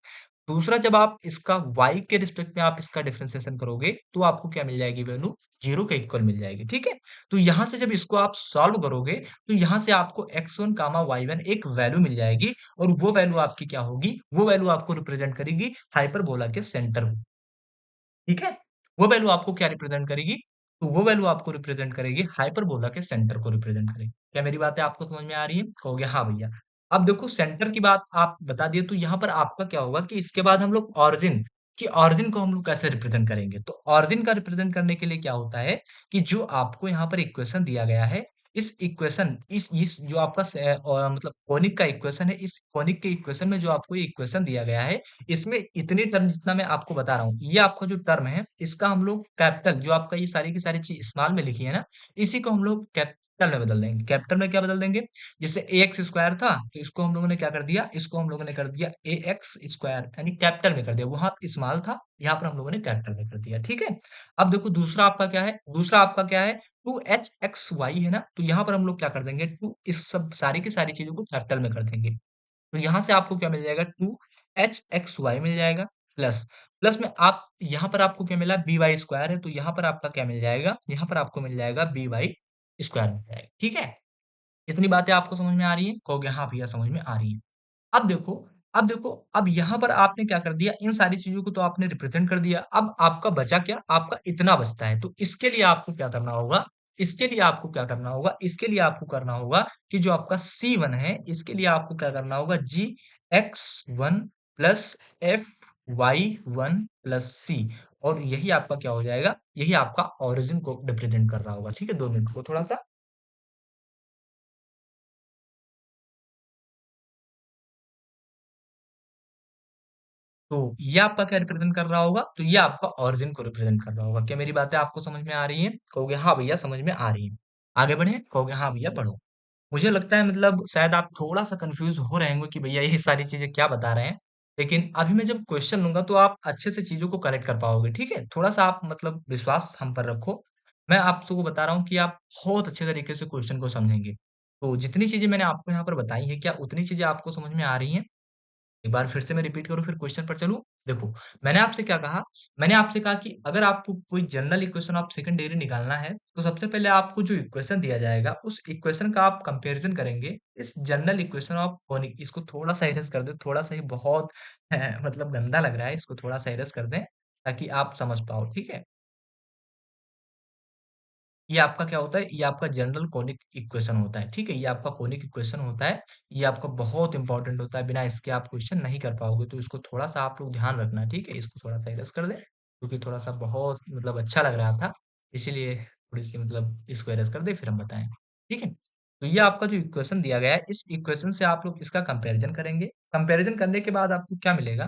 दूसरा जब आप इसका y के रिस्पेक्ट में आप इसका डिफरेंशिएशन करोगे, तो आपको क्या मिल जाएगी वैल्यू? 0 के इक्वल मिल जाएगी, ठीक है? तो यहाँ से जब इसको आप सॉल्व करोगे, तो यहाँ से आपको x1, y1 एक वैल्यू मिल जाएगी और वो वैल्यू आपकी क्या होगी? वो वैल्यू आपको रिप्रेजेंट करेगी हाइपरबोला के सेंटर को, ठीक है? वो वैल्यू आपको क्या रिप्रेजेंट करेगी? तो वो वैल्यू आपको रिप्रेजेंट करेगी हाइपरबोला के सेंटर को रिप्रेजेंट करेगी। क्या मेरी बातें आपको समझ में आ रही है? कहोगे हाँ भैया। अब देखो सेंटर की बात आप बता दिए, तो यहाँ पर आपका क्या होगा कि इसके बाद हम लोग ओरिजिन कि ओरिजिन को हम लोग कैसे रिप्रेजेंट करेंगे? तो ओरिजिन का रिप्रेजेंट करने के लिए क्या होता है कि जो आपको यहाँ पर इक्वेशन दिया गया है, इस इक्वेशन इस जो आपका मतलब कोनिक का इक्वेशन है, इस कोनिक के इक्वेशन में जो आपको ये इक्वेशन दिया गया है, इसमें इतनी टर्म जितना मैं आपको बता रहा हूँ, ये आपका जो टर्म है, इसका हम लोग कैपिटल जो आपका ये सारी की सारी चीज़ स्मॉल में लिखी है ना, इसी को हम लोग कैपिटल में बदल देंगे। कैपिटल में क्या बदल देंगे? जैसे ax स्क्वायर था, तो इसको हम लोगों ने क्या कर दिया? इसको हम लोगों ने कर दिया ax स्क्वायर यानी कैपिटल में कर दिया। वहाँ स्मॉल था, यहाँ पर हम लोगों ने कैपिटल में कर दिया, ठीक है? अब देखो दूसरा आपका क्या है? दूसरा आपका क्या है? 2hxy है ना? तो यहाँ पर हम लोग क्या कर देंगे? 2 इस सब सारी की सारी चीज़ों को कैपिटल में कर देंगे। तो यहाँ से आपको क्या मिल जाएगा? 2hxy मिल जाएगा प्लस प्लस में आप यहाँ पर आपको क्या मिला? by स्क्वायर है, तो यहाँ पर आपका क्या मिल जाएगा? यहाँ पर आपको मिल जाएगा by स्क्वायर मिल जाएगा, ठीक है? इतनी बातें आपको समझ में आ रही हैं? कहोगे हाँ भैया समझ में आ रही है। अब देखो अब देखो, अब यहाँ पर आपने क्या कर दिया? इन सारी चीज़ों को तो आपने रिप्रेज़ेंट कर दिया। अब आपका बचा क्या? आपका इतना बचता है। तो इसके लिए आपको क्या करना होगा? इसके लिए आपको क्या करना होगा? इसके लिए आपको करना होगा कि जो आपका C1 है, इसके लिए आपको क्या करना होगा? Gx1 plus Fy1 plus C और यही आपका क्या हो जाएगा? यही आपका ओरिजिन को रिप्रेज़ेंट कर रहा होगा। ठीक है? 2 मिनट रुको थोड़ा-सा। तो ये आपका क्या रिप्रेजेंट कर रहा होगा? तो ये आपका ओरिजिन को रिप्रेजेंट कर रहा होगा। क्या मेरी बातें आपको समझ में आ रही हैं? कहोगे हाँ भैया समझ में आ रही है। आगे बढ़ें? कहोगे हाँ भैया बढ़ो। मुझे लगता है मतलब शायद आप थोड़ा-सा कन्फ्यूज़ हो रहे होंगे कि भैया ये सारी चीज़ें क्या बता रहे हैं। लेकिन अभी मैं जब क्वेश्चन लूँगा तो आप अच्छे से चीज़ों को कनेक्ट कर पाओगे, ठीक है? थोड़ा-सा आप मतलब विश्वास हम पर रखो। मैं आप सबको बता रहा हूँ कि आप बहुत अच्छे तरीके से क्वेश्चन को समझेंगे। तो जितनी चीज़ें मैंने आपको यहाँ पर बताई हैं, क्या उतनी चीज़ें आपको समझ में आ रही हैं? एक बार फिर से मैं रिपीट करूँ फिर क्वेश्चन पर चलूँ? देखो, मैंने आपसे क्या कहा? मैंने आपसे कहा कि अगर आपको कोई general equation of second degree निकालना है, तो सबसे पहले आपको जो इक्वेशन दिया जाएगा, उस इक्वेशन का आप कंपैरिज़न करेंगे इस जनरल इक्वेशन ऑफ कॉनिक इसको थोड़ा-सा इरेज़ कर दें, थोड़ा-सा ही बहुत मतलब गंदा लग रहा है, इसको थोड़ा-सा इरेज़ कर दें, ताकि आप समझ पाओ, ठीक है? ये आपका क्या होता है? ये आपका जनरल कोनिक इक्वेशन होता है, ठीक है? ये आपका कोनिक इक्वेशन होता है, ये आपका बहुत इंपॉर्टेंट होता है, बिना इसके आप क्वेश्चन नहीं कर पाओगे, तो इसको थोड़ा-सा आप लोग ध्यान रखना, ठीक है? इसको थोड़ा-सा इरेज़ कर दें, क्योंकि थोड़ा-सा बहुत मतलब अच्छा लग रहा था, इसीलिए थोड़ी-सी मतलब इसको इरेज़ कर दें, फिर हम बताएँ, ठीक है? तो ये आपका जो इक्वेशन दिया गया है, इस इक्वेशन से आप लोग इसका कंपैरिज़न करेंगे, कंपैरिज़न करने के बाद आपको क्या मिलेगा?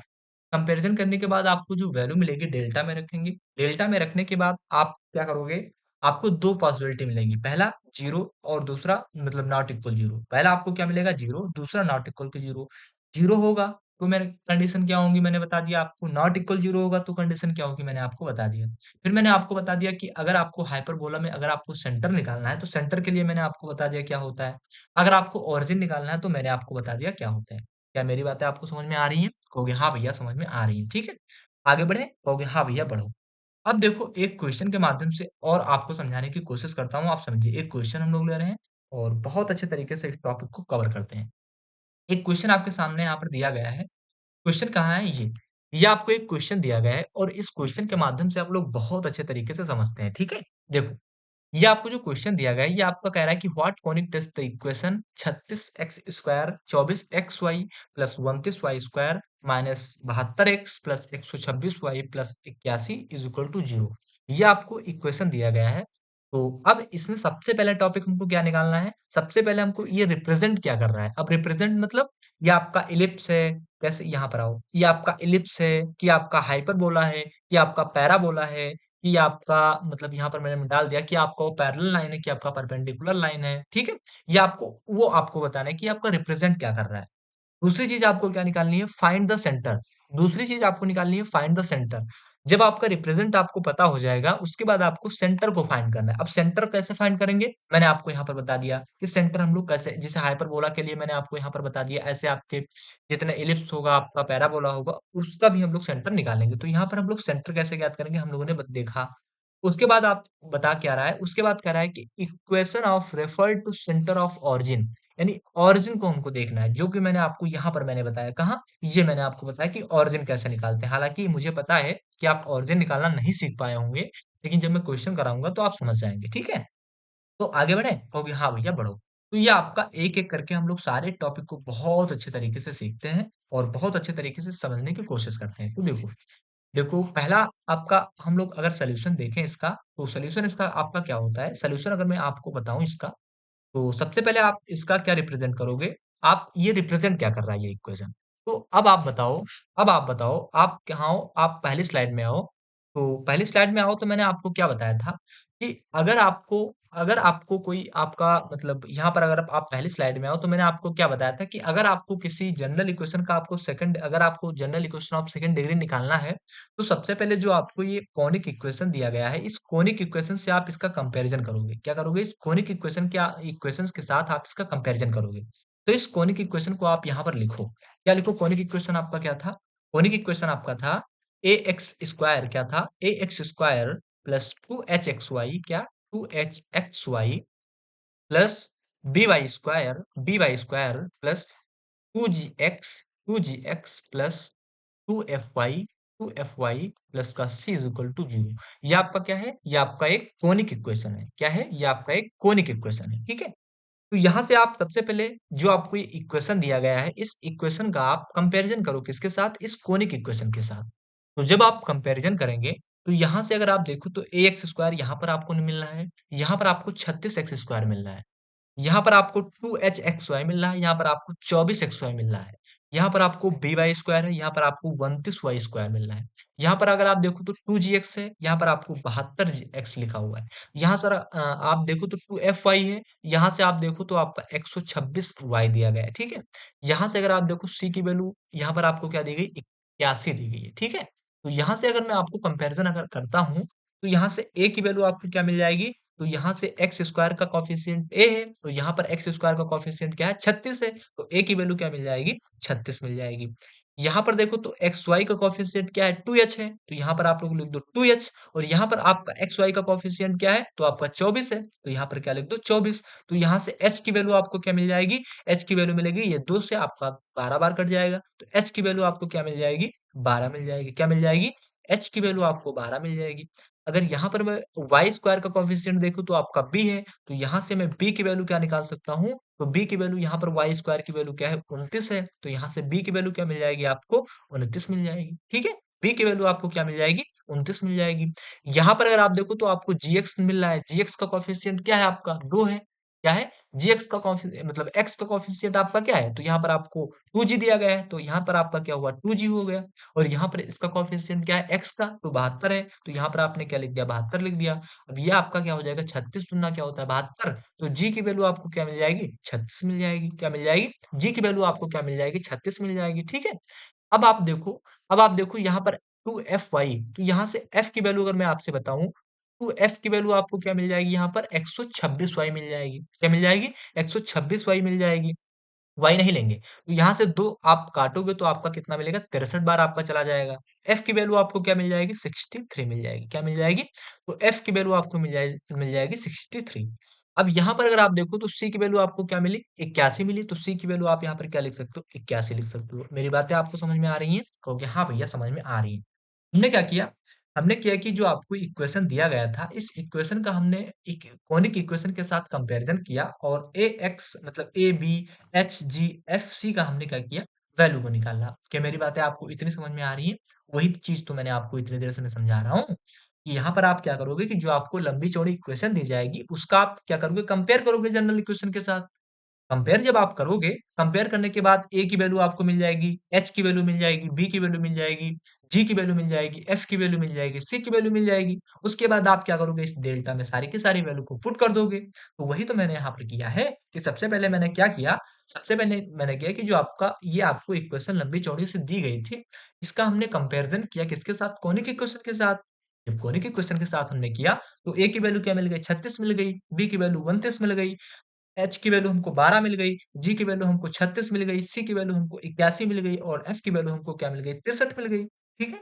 कंपैरिज़न करने के बाद आपको जो वैल्यू मिलेगी डेल्टा में रखेंगे, डेल्टा में रखने के बाद आप क्या करोगे? आपको 2 पॉसिबिलिटी मिलेगी, पहला 0 और दूसरा मतलब नॉट इक्वल 0। पहला आपको क्या मिलेगा 0, दूसरा नॉट इक्वल टू 0। 0 होगा तो मेरे कंडीशन क्या होंगी मैंने बता दिया आपको, नॉट इक्वल 0 होगा तो कंडीशन क्या होगी मैंने आपको बता दिया। फिर मैंने आपको बता दिया कि अगर आपको हाइपरबोला में अगर आपको सेंटर निकालना है, तो सेंटर के लिए मैंने आपको बता दिया क्या होता है। अगर आपको ओरिजिन निकालना है, तो मैंने आपको बता दिया क्या होता है। क्या मेरी बातें आपको समझ में आ रही हैं? कहोगे हाँ भैया समझ में आ रही हैं, ठीक है? आगे बढ़ें? कहोगे हाँ भैया बढ़ो। अब देखो एक क्वेश्चन के माध्यम से और आपको समझाने की कोशिश करता हूँ, आप समझिए। एक क्वेश्चन हम लोग ले रहे हैं और बहुत अच्छे तरीके से इस टॉपिक को कवर करते हैं। एक क्वेश्चन आपके सामने यहाँ पर दिया गया है। क्वेश्चन कहाँ है ये? ये आपको एक क्वेश्चन दिया गया है और इस क्वेश्चन के माध्यम से आप लोग बहुत अच्छे तरीके से समझते हैं, ठीक है? देखो, ये आपको जो क्वेश्चन दिया गया है, ये आपका कह रहा है कि what conic test the equation 36x square 24xy plus 29y square minus 72x plus 126y plus 81 is equal to 0। ये आपको इक्वेशन दिया गया है। तो अब इसमें सबसे पहला टॉपिक हमको क्या निकालना है? सबसे पहले हमको ये रिप्रेजेंट क्या कर रहा है? अब रिप्रेजेंट मतलब ये आपका इलिप्स है, कैसे यहाँ पर आओ, ये आपका इलिप्स है, कि आपका हाइपरबोला है, ये आपका पैराबोला है, कि आपका मतलब यहाँ पर मैंने डाल दिया कि आपका वो पैरेलल लाइन है कि आपका परपेंडिकुलर लाइन है, ठीक है? ये आपको वो आपको बताना है कि आपका रिप्रेजेंट क्या कर रहा है। दूसरी चीज़ आपको क्या निकालनी है? Find the centre. दूसरी चीज़ आपको निकालनी है फाइंड द सेंटर। जब आपका रिप्रेजेंट आपको पता हो जाएगा, उसके बाद आपको सेंटर को फाइंड करना है। अब सेंटर कैसे फाइंड करेंगे? मैंने आपको यहाँ पर बता दिया कि सेंटर हम लोग कैसे जैसे हाइपरबोला के लिए मैंने आपको यहाँ पर बता दिया, ऐसे आपके जितने इलिप्स होगा, आपका पैराबोला होगा, उसका भी हम लोग सेंटर निकालेंगे। तो यहाँ पर हम लोग सेंटर कैसे ज्ञात करेंगे? हम लोगों ने ब देखा। उसके बाद आप बता क्या रहा है? उसके बाद कह रहा है कि equation of refer to centre of origin यानी ओरिजिन को हमको देखना है, जो कि मैंने आपको यहाँ पर मैंने बताया, कहाँ? ये मैंने आपको बताया कि ओरिजिन कैसे निकालते हैं। हालाँकि मुझे पता है कि आप ओरिजिन निकालना नहीं सीख पाए होंगे, लेकिन जब मैं क्वेश्चन कराऊँगा तो आप समझ जाएँगे, ठीक है? तो आगे बढ़ें? कहोगे हाँ भैया बढ़ो। तो ये आपका एक-एक करके हम लोग सारे टॉपिक को बहुत अच्छे तरीके से सीखते हैं और बहुत अच्छे तरीके से समझने की कोशिश करते हैं। तो देखो देखो, पहला आपका हम लोग अगर सॉल्यूशन देखें इसका, तो सॉल्यूशन इसका आपका क्या होता है? सॉल्यूशन अगर मैं आपको बताऊँ इसका, तो सबसे पहले आप इसका क्या रिप्रेज़ेंट करोगे? आप ये रिप्रेज़ेंट क्या कर रहा है ये इक्वेशन? तो अब आप बताओ, आप कहाँ हो? आप पहली स्लाइड में आओ। तो पहली स्लाइड में आओ तो मैंने आपको क्या बताया था? कि अगर आपको कोई आपका मतलब यहाँ पर अगर आप पहली स्लाइड में आओ तो मैंने आपको क्या बताया था कि अगर आपको किसी जनरल इक्वेशन का आपको सेकंड अगर आपको general equation of second degree निकालना है तो सबसे पहले जो आपको ये कॉनिक इक्वेशन दिया गया है इस कॉनिक इक्वेशन से आप इसका कंपैरिजन करोगे क्या करोगे इस कॉनिक इक्वेशन के इक्वेशंस के साथ आप इसका कंपैरिजन करोगे तो इस कॉनिक इक्वेशन को आप यहाँ पर लिखो क्या लिखो कॉनिक इक्वेशन आपका क्या था कॉनिक इक्वेशन आपका था ए एक्स स्क्वायर क्या था A X square plus two H X Y क्या two H X Y plus B Y square plus two G X plus two F Y plus का C is equal to zero ये आपका क्या है ये आपका एक कोनिक इक्वेशन है क्या है ये आपका एक कोनिक इक्वेशन है ठीक है तो यहाँ से आप सबसे पहले जो आपको ये इक्वेशन दिया गया है इस इक्वेशन का आप कंपैरिजन करो किसके साथ इस कोनिक इक्वेशन के साथ तो जब आप कंपैरिजन करेंगे तो यहाँ से अगर आप देखो तो ए एक्स स्क्वायर यहाँ पर आपको नहीं मिल रहा है यहाँ पर आपको 36 एक्स स्क्वायर मिल रहा है यहाँ पर आपको 2hxy मिल रहा है, यहाँ पर आपको 24xy मिल रहा है। यहाँ पर आपको by स्क्वायर है, यहाँ पर आपको 29y स्क्वायर मिल रहा है। यहाँ पर अगर आप देखो तो 2gx है, यहाँ पर आपको 72x लिखा हुआ है। यहाँ सर आप देखो तो 2fy है, यहाँ से आप देखो तो आपका 126y दिया गया है, ठीक है? यहाँ से अगर आप देखो c की वैल्यू यहाँ पर आपको क्या दी गई 81 दी गई है, ठीक है? तो यहाँ से अगर मैं आपको कंपैरिजन अगर करता हूँ, तो यहाँ से a की वैल्यू आपको क्या मिल जाएगी तो यहाँ से एक्स स्क्वायर का कॉफिशिएंट ए है तो यहाँ पर एक्स स्क्वायर का कॉफिशिएंट क्या है 36 है तो ए की वैल्यू क्या मिल जाएगी 36 मिल जाएगी यहाँ पर देखो तो एक्स वाई का कॉफिशिएंट क्या है 2h है तो यहाँ पर आप लोग लिख दो 2h और यहाँ पर आपका एक्स वाई का कॉफिशिएंट क्या है तो आपका 24 है तो यहाँ पर क्या लिख दो 24 तो यहाँ से h की वैल्यू आपको क्या मिल जाएगी h की वैल्यू मिलेगी ये 2 से आपका 12 बार कट जाएगा तो h की वैल्यू आपको क्या मिल जाएगी 12 मिल जाएगी क्या मिल जाएगी h की वैल्यू आपको 12 मिल जाएगी अगर यहाँ पर मैं वाई स्क्वायर का कॉफिशिएंट देखूं तो आपका बी है तो यहाँ से मैं बी की वैल्यू क्या निकाल सकता हूँ तो बी की वैल्यू यहाँ पर वाई स्क्वायर की वैल्यू क्या है 29 है तो यहाँ से बी की वैल्यू क्या मिल जाएगी आपको 29 मिल जाएगी ठीक है बी की वैल्यू आपको क्या मिल जाएगी 29 मिल जाएगी यहाँ पर अगर आप देखो तो आपको जीएक्स मिल रहा है जीएक्स का कॉफिशिएंट क्या है आपका 2 है क्या है जीएक्स का कॉफी मतलब एक्स का कॉफिशिएंट आपका क्या है तो यहाँ पर आपको 2g दिया गया है तो यहाँ पर आपका क्या हुआ 2g हो गया और यहाँ पर इसका कॉफिशिएंट क्या है एक्स का तो 72 है तो यहाँ पर आपने क्या लिख दिया 72 लिख दिया अब ये आपका क्या हो जाएगा 36 दुना क्या होता है 72 तो जी की वैल्यू आपको क्या मिल जाएगी 36 मिल जाएगी क्या मिल जाएगी जी की वैल्यू आपको क्या मिल जाएगी 36 मिल जाएगी ठीक है अब आप देखो अब आप देखो यहाँ पर 2fy तो यहाँ से f की वैल्यू अगर मैं आपसे बताऊं तो f की वैल्यू आपको क्या मिल जाएगी यहाँ पर 126y मिल जाएगी क्या मिल जाएगी 126y मिल जाएगी y नहीं लेंगे तो यहाँ से 2 आप काटोगे तो आपका कितना मिलेगा 63 बार आपका चला जाएगा f की वैल्यू आपको क्या मिल जाएगी 63 मिल जाएगी क्या मिल जाएगी तो f की वैल्यू आपको मिल जाएगी 63 अब यहाँ पर अगर आप देखो तो c की वैल्यू आपको क्या मिली 81 मिली तो c की वैल्यू आप यहाँ पर क्या लिख सकते हो 81 लिख सकते हो मेरी बातें आपको समझ में आ रही हैं कहोगे हाँ भैया समझ में आ रही है हमने क्या किया हमने किया कि जो आपको इक्वेशन दिया गया था इस इक्वेशन का हमने एक कॉनिक इक्वेशन के साथ कंपैरिजन किया और ए एक्स मतलब A B H G F C का हमने क्या किया वैल्यू को निकाला क्या मेरी बातें आपको इतनी समझ में आ रही है वही चीज तो मैंने आपको इतनी देर से मैं समझा रहा हूँ कि यहाँ पर आप क्या करोगे कि जो आपको लंबी चौड़ी इक्वेशन दी जाएगी उसका आप क्या करोगे कंपेयर करोगे जनरल इक्वेशन के साथ कंपेयर जब आप करोगे कंपेयर करने के बाद ए की वैल्यू आपको मिल जाएगी एच की वैल्यू मिल जाएगी बी की वैल्यू मिल जाएगी जी की वैल्यू मिल जाएगी एफ की वैल्यू मिल जाएगी सी की वैल्यू मिल जाएगी उसके बाद आप क्या करोगे इस डेल्टा में सारी की सारी वैल्यू को पुट कर दोगे तो वही तो मैंने यहाँ पर किया है कि सबसे पहले मैंने क्या किया सबसे पहले मैंने किया कि जो आपका ये आपको इक्वेशन लंबी चौड़ी से दी गई थी इसका हमने कंपेरिजन किया किसके साथ कॉनिक इक्वेशन के साथ जब कॉनिक इक्वेशन के साथ हमने किया तो ए की वैल्यू क्या मिल गई 36 मिल गई बी की वैल्यू 29 मिल गई एच की वैल्यू हमको 12 मिल गई, जी की वैल्यू हमको 36 मिल गई, सी की वैल्यू हमको 81 मिल गई और एफ की वैल्यू हमको क्या मिल गई 63 मिल गई। ठीक है?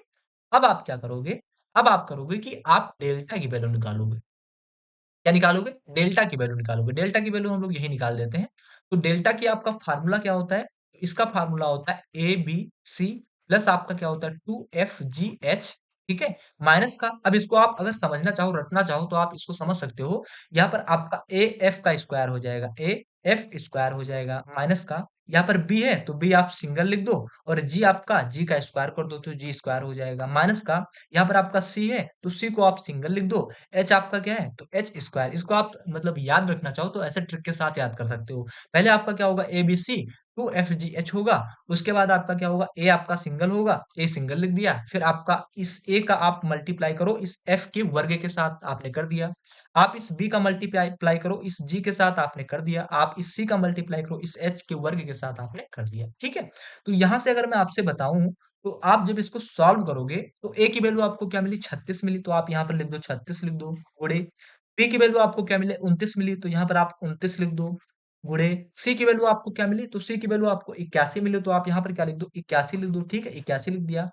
अब आप क्या करोगे? अब आप करोगे कि आप डेल्टा की वैल्यू निकालोगे। क्या निकालोगे? डेल्टा की वैल्यू निकालोगे। डेल्टा की वैल्यू हम लोग यही निकाल देते हैं। तो डेल्टा की आपका फार्मूला क्या होता है? इसका फार्मूला होता है ए बी सी प्लस आपका क्या होता है 2FGH ठीक है? माइनस का अब इसको आप अगर समझना चाहो, रटना चाहो तो आप इसको समझ सकते हो। यहाँ पर आपका AF का स्क्वायर हो जाएगा, AF स्क्वायर हो जाएगा माइनस का यहाँ पर बी है तो बी आप सिंगल लिख दो और जी आपका जी का स्क्वायर कर दो तो जी स्क्वायर हो जाएगा माइनस का यहाँ पर आपका सी है तो सी को आप सिंगल लिख दो एच आपका क्या है तो एच स्क्वायर इसको आप मतलब याद रखना चाहो तो ऐसे ट्रिक के साथ याद कर सकते हो पहले आपका क्या होगा A B C two F G H होगा। उसके बाद आपका क्या होगा, ए आपका सिंगल होगा, ए सिंगल लिख दिया। फिर आपका इस ए का आप मल्टीप्लाई करो इस एफ के वर्ग के साथ, आपने कर दिया। आप इस बी का मल्टीप्लाई अप्लाई करो इस जी के साथ, आपने कर दिया। आप इस सी का मल्टीप्लाई करो इस एच के वर्ग के साथ, आपने कर दिया। ठीक है, तो यहां से अगर मैं आपसे बताऊं, तो आप जब इसको सॉल्व करोगे तो ए की वैल्यू आपको क्या मिली, 36 मिली, तो आप यहाँ पर लिख दो 36 लिख दो गुणे। बी की वैल्यू आपको क्या मिले, 29 मिली, तो यहाँ पर आप 29 लिख दो गुणे। सी की वैल्यू आपको क्या मिली, तो सी की वैल्यू आपको 81 मिली, तो आप यहाँ पर क्या लिख दो, 81 लिख दो। ठीक है, 81 लिख दिया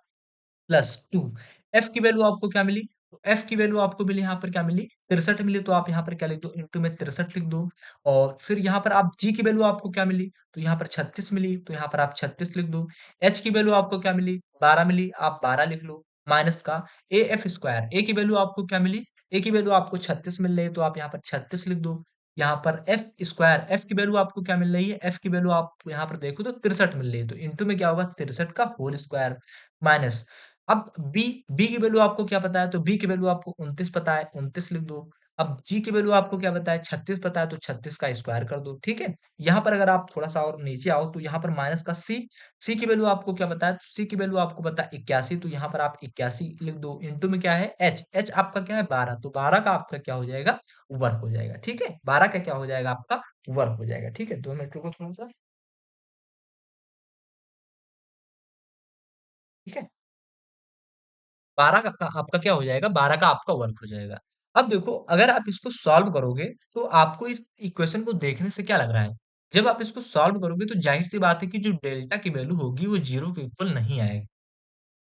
प्लस टू। एफ की वैल्यू आपको क्या मिली, तो एफ की वैल्यू आपको मिली, यहाँ पर क्या मिली, 63 मिली, तो आप यहाँ पर क्या लिख दो, इंटू में 63 लिख दो। और फिर यहाँ पर आप जी की वैल्यू आपको क्या मिली, तो यहाँ पर 36 मिली, तो यहाँ पर आप 36 लिख दो। एच की वैल्यू आपको क्या मिली, 12 मिली, आप 12 लिख लो। माइनस का ए एफ स्क्वायर, ए की वैल्यू आपको क्या मिली, ए की वैल्यू आपको 36 मिल रही है, तो आप यहाँ पर 36 लिख दो। यहाँ पर एफ स्क्वायर, एफ की वैल्यू आपको क्या मिल रही है, एफ की वैल्यू आप यहाँ पर देखो तो 63 मिल रही है, तो इंटू में क्या होगा, 63 का होल स्क्वायर माइनस। अब बी, बी की वैल्यू आपको क्या पता है, तो बी की वैल्यू आपको 29 पता है, 29 लिख दो। अब जी की वैल्यू आपको क्या पता है, 36 पता है, तो 36 का स्क्वायर कर दो। ठीक है, यहाँ पर अगर आप थोड़ा सा और नीचे आओ तो यहाँ पर माइनस का सी, सी की वैल्यू आपको क्या पता है, तो सी की वैल्यू आपको पता है 81, तो यहाँ पर आप 81 लिख दो। इंटू में क्या है, एच, एच आपका क्या है 12, तो 12 का आपका क्या हो जाएगा, वर्क हो जाएगा। ठीक है, 12 का क्या हो जाएगा, आपका वर्क हो जाएगा। ठीक है, 2 मिनट रुको थोड़ा सा। ठीक है, 12 का आपका क्या हो जाएगा, 12 का आपका वर्क हो जाएगा। अब देखो, अगर आप इसको सॉल्व करोगे तो आपको इस इक्वेशन को देखने से क्या लग रहा है, जब आप इसको सॉल्व करोगे तो जाहिर सी बात है कि जो डेल्टा की वैल्यू होगी वो जीरो के इक्वल नहीं आएगी।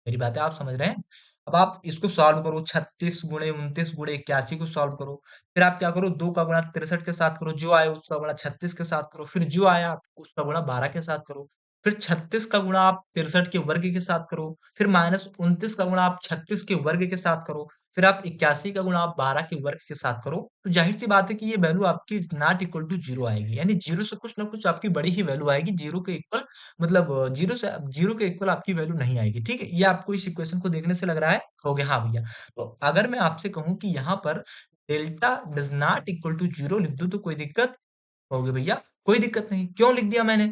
मेरी बातें आप समझ रहे हैं? अब आप इसको सॉल्व करो, 36 गुणे 29 गुणे 81 को सॉल्व करो। फिर आप क्या करो, 2 का गुणा 63 के साथ करो, जो आया उसका गुणा 36 के साथ करो, फिर जो आया आप उसका गुणा 12 के साथ करो। फिर 36 का गुणा आप 63 के वर्ग के साथ करो। फिर माइनस 29 का गुणा आप 36 के वर्ग के साथ करो। फिर आप 81 का गुणा आप 12 के वर्ग के साथ करो। तो जाहिर सी बात है कि ये वैल्यू आपकी नॉट इक्वल टू जीरो आएगी, यानी जीरो से कुछ ना कुछ आपकी बड़ी ही वैल्यू आएगी, जीरो के इक्वल मतलब जीरो के इक्वल आपकी वैल्यू नहीं आएगी। ठीक है, ये आपको इस इक्वेशन को देखने से लग रहा है, हो गया हाँ भैया। तो अगर मैं आपसे कहूं कि यहाँ पर delta does not equal to zero लिख दूं तो कोई दिक्कत होगी भैया? कोई दिक्कत नहीं। क्यों लिख दिया मैंने,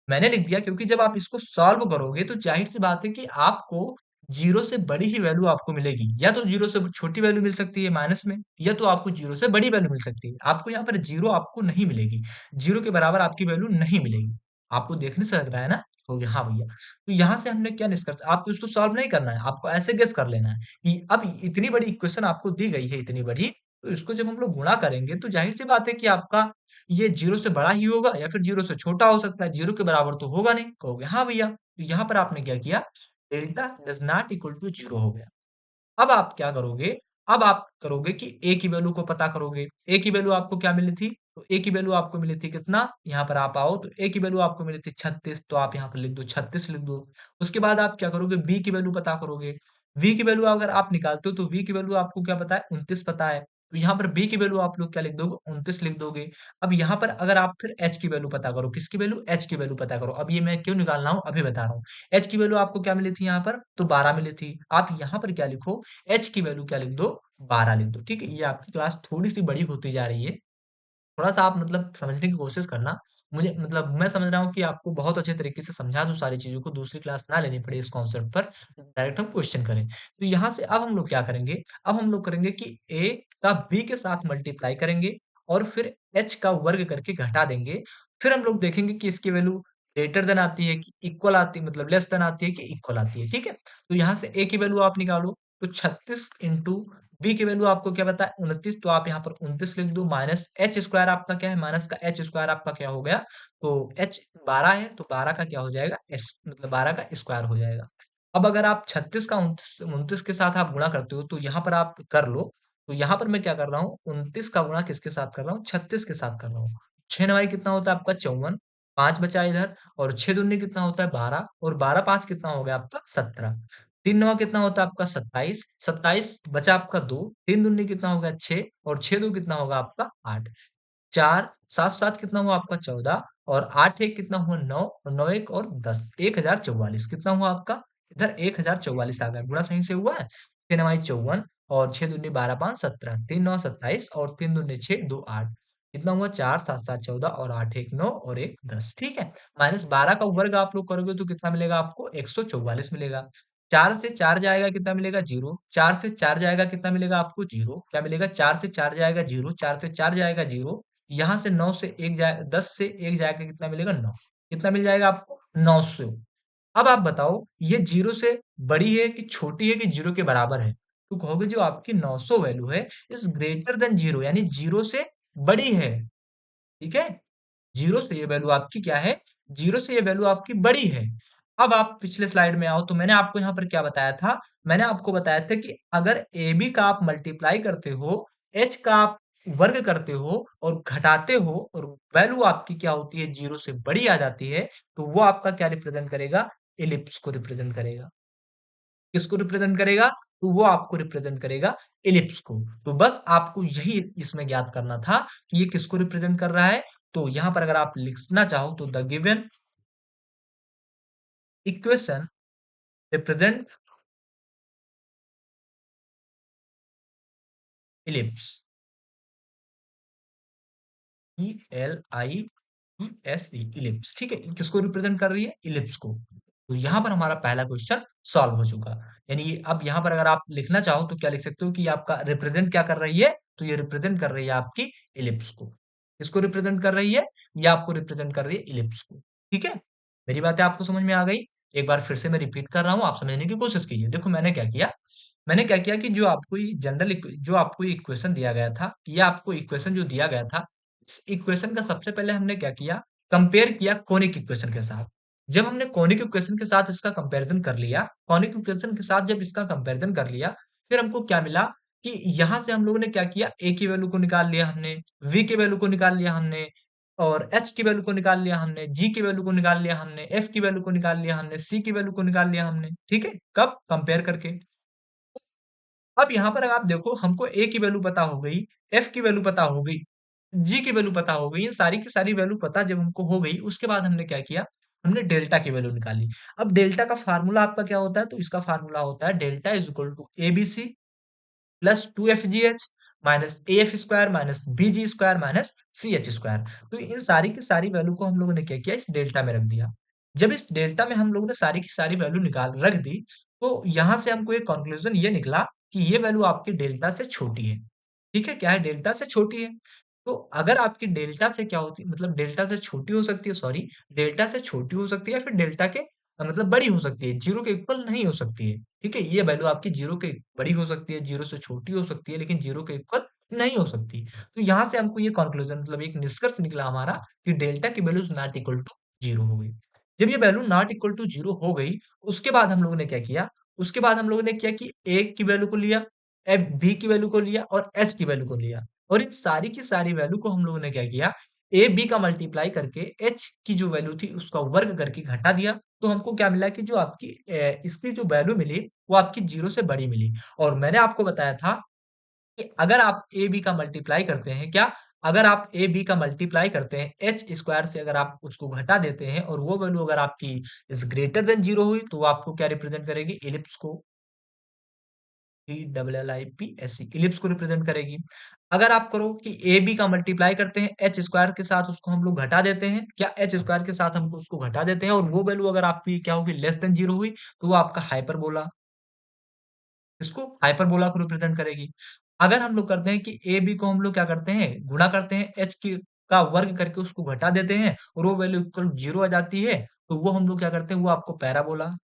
मैंने लिख दिया क्योंकि जब आप इसको सॉल्व करोगे तो जाहिर सी बात है कि आपको जीरो से बड़ी ही वैल्यू आपको मिलेगी, या तो जीरो से छोटी वैल्यू मिल सकती है माइनस में, या तो आपको जीरो से बड़ी वैल्यू मिल सकती है। आपको यहाँ पर जीरो आपको नहीं मिलेगी, जीरो के बराबर आपकी वैल्यू नहीं मिलेगी। आपको देखने से लग रहा है ना, हो गया हाँ भैया। तो यहाँ से हमने क्या निष्कर्ष, आपको इसको सॉल्व नहीं करना है, आपको ऐसे गेस कर लेना है कि अब इतनी बड़ी इक्वेशन आपको दी गई है, इतनी बड़ी, तो इसको जब हम लोग गुणा करेंगे तो जाहिर सी बात है कि आपका ये जीरो से बड़ा ही होगा या फिर जीरो से छोटा हो सकता है, जीरो के बराबर तो होगा नहीं। कहोगे हाँ भैया, तो यहाँ पर आपने क्या किया, delta does not equal to zero हो गया। अब आप क्या करोगे, अब आप करोगे कि ए की वैल्यू को पता करोगे। ए की वैल्यू आपको क्या मिली थी, तो ए की वैल्यू आपको मिली थी कितना, यहाँ पर आप आओ तो ए की वैल्यू आपको मिली थी 36, तो आप यहाँ पर लिख दो 36 लिख दो। उसके बाद आप क्या करोगे, बी की वैल्यू पता करोगे। वी की वैल्यू अगर आप निकालते हो तो वी की वैल्यू आपको क्या पता है, 29 पता है, तो यहाँ पर बी की वैल्यू आप लोग क्या लिख दोगे, 29 लिख दोगे। अब यहाँ पर अगर आप फिर एच की वैल्यू पता करो, किसकी वैल्यू, एच की वैल्यू पता करो। अब ये मैं क्यों निकाल रहा हूँ अभी बता रहा हूँ। एच की वैल्यू आपको क्या मिली थी यहाँ पर, तो 12 मिली थी। आप यहाँ पर क्या लिखो, एच की वैल्यू क्या लिख दो, 12 लिख दो। ठीक है, ये आपकी क्लास थोड़ी सी बड़ी होती जा रही है, थोड़ा सा आप मतलब समझने की कोशिश करना। मुझे मतलब मैं समझ रहा हूँ कि आपको बहुत अच्छे तरीके से समझा दूं सारी चीजों को, दूसरी क्लास ना लेनी पड़े इस कॉन्सेप्ट पर, डायरेक्ट हम क्वेश्चन करें। तो यहाँ से अब हम लोग क्या करेंगे, अब हम लोग करेंगे कि ए का बी के साथ मल्टीप्लाई करेंगे और फिर एच का वर्ग करके घटा देंगे। फिर हम लोग देखेंगे कि इसकी वैल्यू ग्रेटर देन आती है कि इक्वल आती है, मतलब लेस देन आती है कि इक्वल आती है। ठीक है, तो यहाँ से ए की वैल्यू आप निकालो, तो 36 इंटू बी की वैल्यू आपको क्या पता है 29, तो आप यहाँ पर 29 लिख दो। माइनस एच स्क्वायर आपका क्या है, माइनस का एच स्क्वायर आपका क्या हो गया, तो एच 12 है, तो 12 का क्या हो जाएगा, एस मतलब 12 का स्क्वायर हो जाएगा। अब अगर आप 36 का 29 के साथ आप गुणा करते हो तो यहाँ पर आप कर लो। तो यहाँ पर मैं क्या कर रहा हूँ, 29 का गुणा किसके साथ कर रहा हूँ, 36 के साथ कर रहा हूँ। 6 9 कितना होता है आपका 54, 5 बचा इधर, और 6 दूनी कितना होता है 12, और 12 5 कितना हो गया आपका 17। 3 9 कितना होता है आपका 27, 27 बचा आपका 2, 3 दूनी कितना होगा 6, और 6 2 कितना होगा आपका 8। 4 7 7 कितना हुआ आपका 14, और 8 1 कितना हुआ 9, और 9 1 और 10, 1044 कितना हुआ आपका, इधर 1044 आ गया। गुणा सही से हुआ है, 6 9 54 और 6 दूनी 12 5 17, 3 9 27 और 3 दूनी 6 2 8। कितना हुआ 4, 7, 7, 14 और 8, 1, 9 और 1, 10 ठीक है। -12 का वर्ग आप लोग करोगे तो कितना मिलेगा आपको 144 मिलेगा। 4 से 4 जाएगा कितना मिलेगा 0, 4 से 4 जाएगा कितना मिलेगा आपको 0, क्या मिलेगा 4 से 4 जाएगा 0, 4 से 4 जाएगा 0, यहाँ से 9 से 1 जाए 10 से 1 जाएगा कितना मिलेगा 9, कितना मिल जाएगा आपको 900। अब आप बताओ ये 0 से बड़ी है कि छोटी है कि 0 के बराबर है? तो कहोगे जो आपकी 900 वैल्यू है इज़ ग्रेटर देन 0 यानी 0 से बड़ी है, ठीक है? 0 से ये वैल्यू आपकी क्या है? 0 से ये वैल्यू आपकी बड़ी है। अब आप पिछले स्लाइड में आओ तो मैंने आपको यहाँ पर क्या बताया था? मैंने आपको बताया था कि अगर AB का आप मल्टीप्लाई करते हो, H का आप वर्ग करते हो और घटाते हो और वैल्यू आपकी क्या होती है 0 से बड़ी आ जाती है, तो वो आपका क्या रिप्रेजेंट करेगा? इलिप्स को रिप्रेजेंट करेगा। किसको रिप्रेजेंट करेगा? तो वो आपको रिप्रेजेंट करेगा इलिप्स को। तो बस आपको यही इसमें ज्ञात करना था कि ये किसको रिप्रेजेंट कर रहा है। तो यहाँ पर अगर आप लिखना चाहो तो the given equation represent ellipse ELIPSE ellipse ठीक है। किसको रिप्रेजेंट कर रही है? इलिप्स को। तो यहाँ पर हमारा पहला क्वेश्चन सॉल्व हो चुका। यानी ये अब यहाँ पर अगर आप लिखना चाहो तो क्या लिख सकते हो कि आपका रिप्रेजेंट क्या कर रही है? तो ये रिप्रेजेंट कर रही है आपकी इलिप्स को। किसको रिप्रेजेंट कर रही है? ये आपको रिप्रेजेंट कर रही है इलिप्स को। ठीक है? मेरी बातें आपको समझ में आ गई? एक बार फिर से मैं रिपीट कर रहा हूँ, आप समझने की कोशिश कीजिए। देखो मैंने क्या किया कि जो आपको ये इक्वेशन दिया गया था, ये आपको इक्वेशन जो दिया गया था, इस इक्वेशन का सबसे पहले हमने क्या किया, कंपेयर किया कोनिक इक्वेशन के साथ। जब हमने कोनिक इक्वेशन के साथ इसका कंपैरिजन कर लिया, कोनिक इक्वेशन के साथ जब इसका कंपैरिजन कर लिया, फिर हमको क्या मिला कि यहाँ से हम लोगों ने क्या किया, a की वैल्यू को निकाल लिया हमने, v की वैल्यू को निकाल लिया हमने और h की वैल्यू को निकाल लिया हमने, g की वैल्यू को निकाल लिया हमने, f की वैल्यू को निकाल लिया हमने, c की वैल्यू को निकाल लिया हमने। ठीक है? कब? कंपेयर करके। अब यहाँ पर अगर आप देखो हमको A की वैल्यू पता हो गई, F की वैल्यू पता हो गई, G की वैल्यू पता हो गई, ये सारी की सारी वैल्यू पता जब हमको हो गई, उसके बाद हमने क्या किया, हमने डेल्टा की वैल्यू निकाली। अब डेल्टा का फार्मूला आपका क्या होता है? तो इसका फार्मूला होता है delta is equal to ABC plus 2FGH minus AF square minus BG square minus CH square. तो इन सारी की सारी वैल्यू को हम लोगों ने क्या किया, इस डेल्टा में रख दिया। जब इस डेल्टा में हम लोगों ने सारी की सारी वैल्यू निकाल रख दी, तो यहाँ से हमको एक कंक्लूजन ये निकला कि ये वैल्यू आपकी डेल्टा से छोटी है। ठीक है? क्या है? डेल्टा से छोटी है। तो अगर आपकी डेल्टा से क्या होती है मतलब डेल्टा से छोटी हो सकती है सॉरी, डेल्टा से छोटी हो सकती है या फिर डेल्टा के मतलब बड़ी हो सकती है, 0 के इक्वल नहीं हो सकती है। ठीक है? ये वैल्यू आपकी 0 के बड़ी हो सकती है, 0 से छोटी हो सकती है, लेकिन 0 के इक्वल नहीं हो सकती। तो यहाँ से हमको ये कंक्लूजन मतलब एक निष्कर्ष निकला हमारा कि डेल्टा की value is not equal to 0 हो गई। जब ये वैल्यू नॉट इक्वल टू 0 हो गई, उसके बाद हम लोगों ने क्या किया, उसके बाद हम लोगों ने क्या कि A की वैल्यू को लिया, B की वैल्यू को लिया और H की वैल्यू को लिया और इन सारी की सारी वैल्यू को हम लोगों ने क्या किया, A, B का मल्टीप्लाई करके H की जो वैल्यू थी उसका वर्ग करके घटा दिया। तो हमको क्या मिला कि जो आपकी इसकी जो वैल्यू मिली, वो आपकी 0 से बड़ी मिली और मैंने आपको बताया था कि अगर आप ए बी का मल्टीप्लाई करते हैं क्या? अगर आप ए बी का मल्टीप्लाई करते हैं एच स्क्वायर से अगर आप उसको घटा देते हैं और वो वैल्यू अगर आपकी इज ग्रेटर देन 0 हुई तो वो आपको क्या रिप्रेजेंट करेगी? इलिप्स को ELLIPSE इलिप्स को रिप्रेजेंट करेगी। अगर आप करो कि ए बी का मल्टीप्लाई करते हैं एच स्क्वायर के साथ उसको हम लोग घटा देते हैं क्या एच स्क्वायर के साथ हम उसको घटा देते हैं और वो वैल्यू अगर आपकी क्या होगी लेस देन 0 हुई तो वो आपका हाइपरबोला इसको हाइपरबोला को रिप्रेजेंट करेगी। अगर हम लोग करते हैं कि ए बी को हम लोग क्या करते हैं गुणा करते हैं एच की का वर्ग करके उसको घटा देते हैं और वो वैल्यू इक्वल 0 आ जाती है तो वो हम लोग क्या करते हैं वो आपको पैराबोला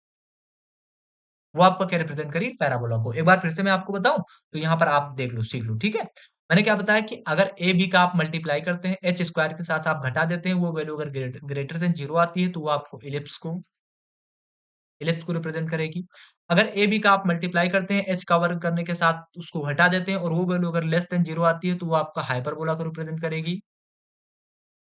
वो आपका क्या रिप्रेजेंट करी पैराबोला को। एक बार फिर से मैं आपको बताऊं तो यहाँ पर आप देख लो सीख लो ठीक है। मैंने क्या बताया कि अगर ए बी का आप मल्टीप्लाई करते हैं एच स्क्वायर के साथ आप घटा देते हैं वो वैल्यू अगर ग्रेटर देन 0 आती है तो वो आपको इलिप्स को रिप्रेजेंट करेगी। अगर ए बी का आप मल्टीप्लाई करते हैं एच का वर्ग करने के साथ उसको घटा देते हैं और वो वैल्यू अगर लेस देन 0 आती है तो वो आपका हाइपरबोला को रिप्रेजेंट करेगी।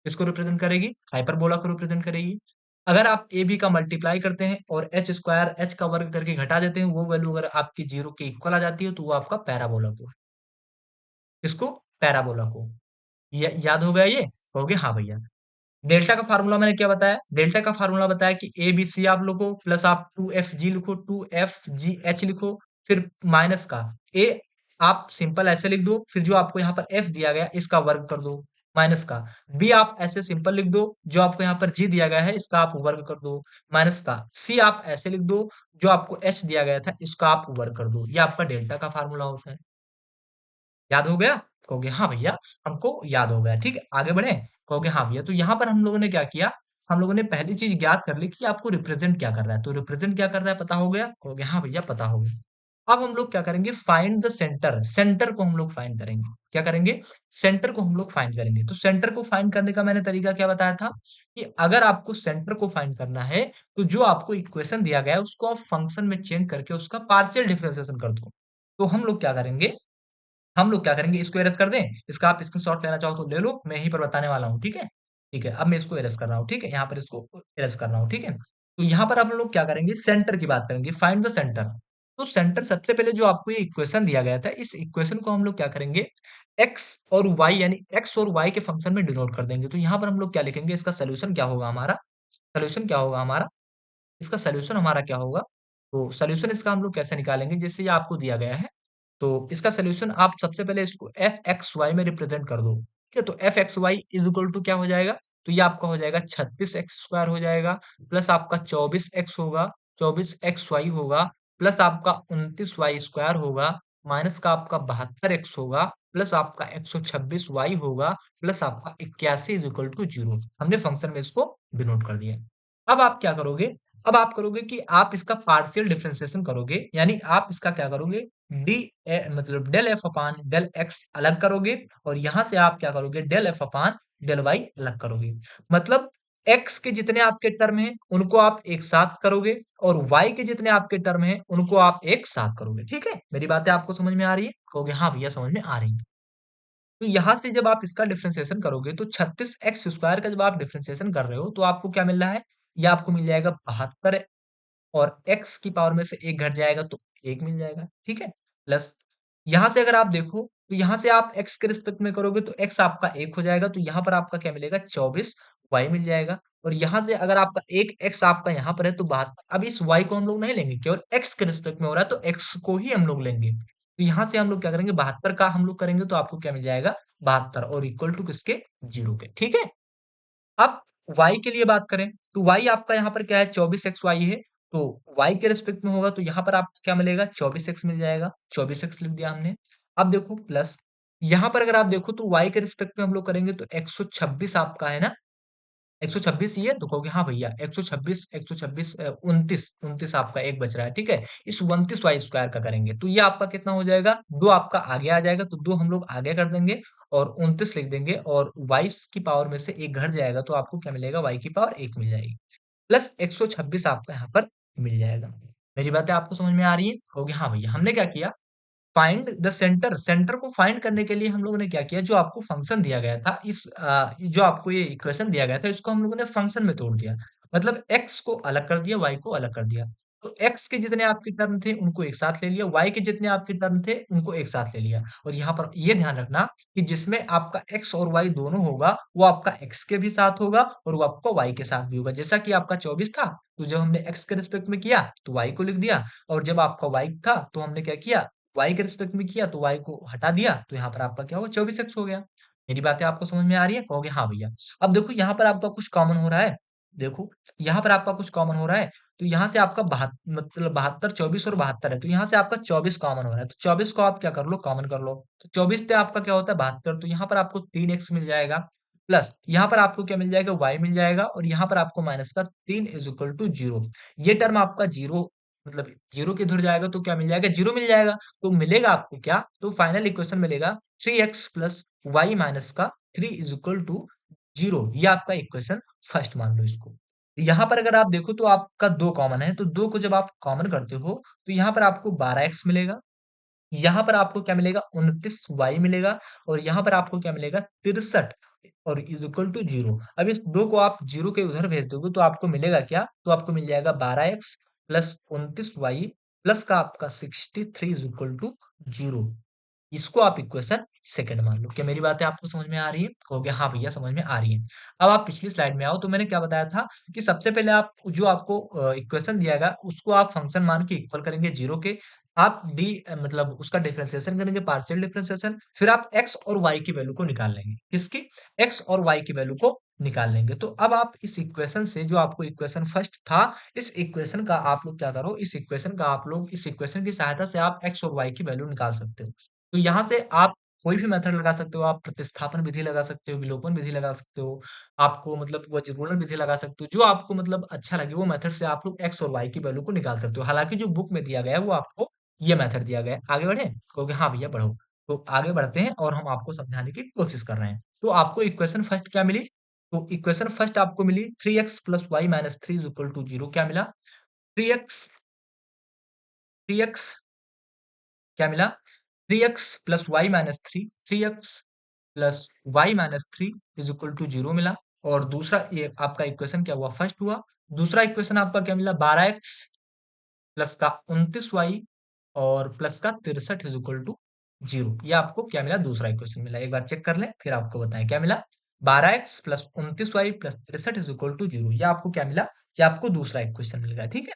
किसको रिप्रेजेंट करेगी? हाइपरबोला को रिप्रेजेंट करेगी। अगर आप ए बी का मल्टीप्लाई करते हैं और एच स्क्वायर एच का वर्ग करके घटा देते हैं वो वैल्यू अगर आपकी 0 के इक्वल आ जाती है तो वो आपका पैराबोला को किसको? पैराबोला को। याद हो गया ये? हो गया? हाँ भैया। डेल्टा का फार्मूला मैंने क्या बताया? डेल्टा का फार्मूला बताया कि ए बी सी आप लिखो प्लस आप 2FG लिखो 2FGH लिखो फिर माइनस का ए आप सिंपल ऐसे लिख दो फिर जो आपको यहाँ पर एफ दिया गया इसका वर्ग कर दो माइनस का बी आप ऐसे सिंपल लिख दो, जो आपको यहाँ पर जी दिया गया है इसका आप वर्ग कर दो, माइनस का सी आप ऐसे लिख दो, जो आपको एच दिया गया था इसका आप वर्ग कर दो। ये आपका डेल्टा का फार्मूला होता है। याद हो गया? कहोगे हाँ भैया, हमको याद हो गया। ठीक है, आगे बढ़े? कहोगे हाँ भैया। तो यहाँ पर हम लोगों ने क्या किया? हम लोगों ने पहली चीज ज्ञात कर ली कि आपको रिप्रेजेंट क्या कर रहा है। तो रिप्रेजेंट क्या कर रहा है पता हो गया? कहोगे हाँ भैया पता हो गया। अब हम लोग क्या करेंगे? Find the centre. सेंटर को हम लोग फाइंड करेंगे। क्या करेंगे? सेंटर को हम लोग फाइंड करेंगे। तो सेंटर को फाइंड करने का मैंने तरीका क्या बताया था? कि अगर आपको सेंटर को फाइंड करना है, तो जो आपको इक्वेशन दिया गया है उसको आप फंक्शन में चेंज करके उसका पार्शियल डिफरेंशिएशन कर दो। तो हम लोग क्या करेंगे? हम लोग क्या करेंगे? इसको एरस कर दें। इसका आप स्क्रीनशॉट लेना चाहो तो ले लो, मैं यहीं पर बताने वाला हूँ। ठीक है? ठीक है, अब मैं इसको एरस कर रहा हूँ। ठीक है, यहाँ पर इसको एरस कर रहा हूँ। ठीक है, तो यहाँ पर आप लोग क्या करेंगे? सेंटर की बात करेंगे, फाइंड द सेंटर। तो सेंटर सबसे पहले जो आपको ये इक्वेशन दिया गया था, इस इक्वेशन को हम लोग क्या करेंगे? एक्स और वाई यानी एक्स और वाई के फंक्शन में डिनोट कर देंगे। तो यहाँ पर हम लोग क्या लिखेंगे? इसका सोल्यूशन क्या होगा हमारा? सोल्यूशन क्या होगा हमारा? इसका सॉल्यूशन हमारा क्या होगा? तो सॉल्यूशन इसका हम लोग कैसे निकालेंगे? जैसे ये आपको दिया गया है, तो इसका सॉल्यूशन आप सबसे पहले इसको एफ एक्स वाई में रिप्रेजेंट कर दो। ठीक है, तो F X Y is equal to क्या हो जाएगा? तो ये आपका हो जाएगा 36 एक्स स्क्वायर हो जाएगा, प्लस आपका 24 एक्स होगा, 24 एक्स वाई होगा, प्लस आपका 29 वाई स्क्वायर होगा, माइनस का आपका 72 एक्स होगा, प्लस आपका 126 वाई होगा, प्लस आपका 81 इज इक्वल टू 0। हमने फंक्शन में इसको डिनोट कर दिया। अब आप क्या करोगे? अब आप करोगे कि आप इसका पार्शियल डिफरेंशिएशन करोगे, यानी आप इसका क्या करोगे? मतलब del F upon del X अलग करोगे, और यहां से आप क्या करोगे? Del F upon del Y अलग करोगे। मतलब एक्स के जितने आपके टर्म हैं उनको आप एक साथ करोगे, और वाई के जितने आपके टर्म हैं उनको आप एक साथ करोगे। ठीक है, मेरी बातें आपको समझ में आ रही है? कहोगे हाँ भैया समझ में आ रही है। तो यहां से जब आप इसका डिफरेंशिएशन करोगे, तो 36 एक्स स्क्वायर का जब आप डिफरेंशिएशन कर रहे हो, तो आपको क्या मिल रहा है? ये आपको मिल जाएगा 72, और x की पावर में से 1 घट जाएगा तो 1 मिल जाएगा। ठीक है? प्लस यहां से अगर आप देखो, तो यहां से आप x के रिस्पेक्ट में करोगे तो x आपका 1 हो जाएगा, तो यहां पर आपका क्या मिलेगा? 24 y मिल जाएगा। और यहां से अगर आपका एक x आपका यहां पर है तो 72। अब इस y को हम लोग नहीं लेंगे, केवल x के रिस्पेक्ट में हो रहा है तो x को ही हम लोग लेंगे। तो यहां से हम लोग क्या करेंगे? 72 का हम लोग करेंगे तो आपको क्या मिल जाएगा? 72, और इक्वल टू किसके? 0 के। ठीक है? अब y के लिए बात करें, तो y आपका यहाँ पर क्या है? 24xy है, तो y के रिस्पेक्ट में होगा तो यहाँ पर आपको क्या मिलेगा? 24x मिल जाएगा। 24x लिख दिया हमने। अब देखो प्लस, यहाँ पर अगर आप देखो तो y के रिस्पेक्ट में हम लोग करेंगे तो 126 आपका है ना? 126 ही है? तो कहोगे हाँ भैया 126, 126 29, 29 आपका एक बच रहा है। ठीक है, इस 29 वाई स्क्वायर का करेंगे तो ये आपका कितना हो जाएगा? 2 आपका आगे आ जाएगा, तो 2 हम लोग आगे कर देंगे और 29 लिख देंगे, और वाई की पावर में से एक घट जाएगा तो आपको क्या मिलेगा? वाई की पावर 1 मिल जाएगी, प्लस 126 आपका यहाँ पर मिल जाएगा। मेरी बातें आपको समझ में आ रही है? कहोगे हाँ भैया। हमने क्या किया? Find the centre. सेंटर को फाइंड करने के लिए हम लोगों ने क्या किया? जो आपको फंक्शन दिया गया था, जो आपको ये इक्वेशन दिया गया था, इसको हम लोगों ने फंक्शन में तोड़ दिया। मतलब एक्स को अलग कर दिया, वाई को अलग कर दिया। तो एक्स के जितने आपके टर्म थे उनको एक साथ ले लिया, वाई के जितने आपके टर्म थे उनको एक साथ ले लिया। और यहाँ पर ये ध्यान रखना कि जिसमें आपका एक्स और वाई दोनों होगा, वो आपका एक्स के भी साथ होगा और वो आपका वाई के साथ भी होगा। जैसा कि आपका 24 था, तो जब हमने एक्स के रिस्पेक्ट में किया तो वाई को लिख दिया, और जब आपका वाई था तो हमने क्या किया? y के रिस्पेक्ट में किया तो y को हटा दिया, तो यहाँ पर आपका क्या होगा? 24x हो गया। मेरी बातें आपको समझ में आ रही है? कहोगे हाँ भैया। अब देखो यहाँ पर आपका कुछ कॉमन हो रहा है। देखो, यहाँ पर आपका कुछ कॉमन हो रहा है, तो यहाँ से आपका मतलब 72, 24 और 72 है, तो यहाँ से आपका 24 कॉमन हो रहा है, तो 24 को आप क्या कर लो? कॉमन कर लो। तो 24 से आपका क्या होता है? 72, तो यहाँ पर आपको 3x मिल जाएगा, प्लस यहाँ पर आपको क्या मिल जाएगा? y मिल जाएगा, और यहाँ पर आपको माइनस का 3 इज इक्वल टू 0। ये टर्म आपका 0, मतलब 0 के इधर जाएगा तो क्या मिल जाएगा? 0 मिल जाएगा। तो मिलेगा आपको क्या? तो फाइनल इक्वेशन मिलेगा 3x प्लस वाई माइनस का 3 इज इक्वल टू 0। ये आपका इक्वेशन फर्स्ट मान लो इसको। यहाँ पर अगर आप देखो तो आपका 2 कॉमन है, तो 2 को जब आप कॉमन करते हो तो यहाँ पर आपको 12x मिलेगा, यहाँ पर आपको क्या मिलेगा? 29 वाई मिलेगा, और यहाँ पर आपको क्या मिलेगा? 63, और इज इक्वल टू 0। अब इस 2 को आप 0 के उधर भेज दोगे तो आपको मिलेगा क्या? तो आपको मिल जाएगा 12x प्लस 29 वाई प्लस का आपका 63 इज इक्वल टू 0। इसको आप इक्वेशन सेकंड मान लो। क्या मेरी बातें आपको समझ में आ रही है? कहोगे हाँ भैया समझ में आ रही है। अब आप पिछली स्लाइड में आओ, तो मैंने क्या बताया था कि सबसे पहले आप जो आपको इक्वेशन दिया गया उसको आप फंक्शन मान के इक्वल करेंगे 0 के, आप मतलब उसका डिफरेंशिएशन करेंगे, पार्शियल डिफरेंशिएशन, फिर आप x और y की वैल्यू को निकाल लेंगे। किसकी? x और y की वैल्यू को निकाल लेंगे। तो अब आप इस इक्वेशन से, जो आपको इक्वेशन फर्स्ट था, इस इक्वेशन का आप लोग क्या करो, इस इक्वेशन की सहायता से आप x और y की वैल्यू निकाल सकते हो। तो यहाँ से आप कोई भी मेथड लगा सकते हो, आप प्रतिस्थापन विधि लगा सकते हो, विलोपन विधि लगा सकते हो, आपको मतलब वज्रगुणन विधि लगा सकते हो, जो आपको मतलब अच्छा लगे वो मेथड से आप लोग x और y की वैल्यू को निकाल सकते हो। हालाँकि जो बुक में दिया गया है वो आपको ये मेथड दिया गया है। आगे बढ़ें? कहोगे हाँ भैया बढ़ो। तो आगे बढ़ते हैं और हम आपको समझाने की कोशिश कर रहे हैं। तो आपको इक्वेशन फर्स्ट क्या मिली? तो इक्वेशन फर्स्ट आपको मिली 3x plus Y minus 3 is equal to 0। क्या मिला? 3x 3x क्या मिला? 3x plus Y minus 3, 3x plus Y minus 3 is equal to 0 मिला। और दूसरा ये आपका इक्वेशन क्या हुआ? फर्स्ट हुआ। दूसरा इक्वेशन आपका क्या मिला? 12x प्लस का 29y और प्लस का 63 इज इक्वल टू 0। ये आपको क्या मिला? दूसरा इक्वेशन मिला। एक बार चेक कर लें फिर आपको बताएं क्या मिला। 12x plus 29y plus 63 is equal to 0। ये आपको क्या मिला? ये आपको दूसरा इक्वेशन मिल गया। ठीक है।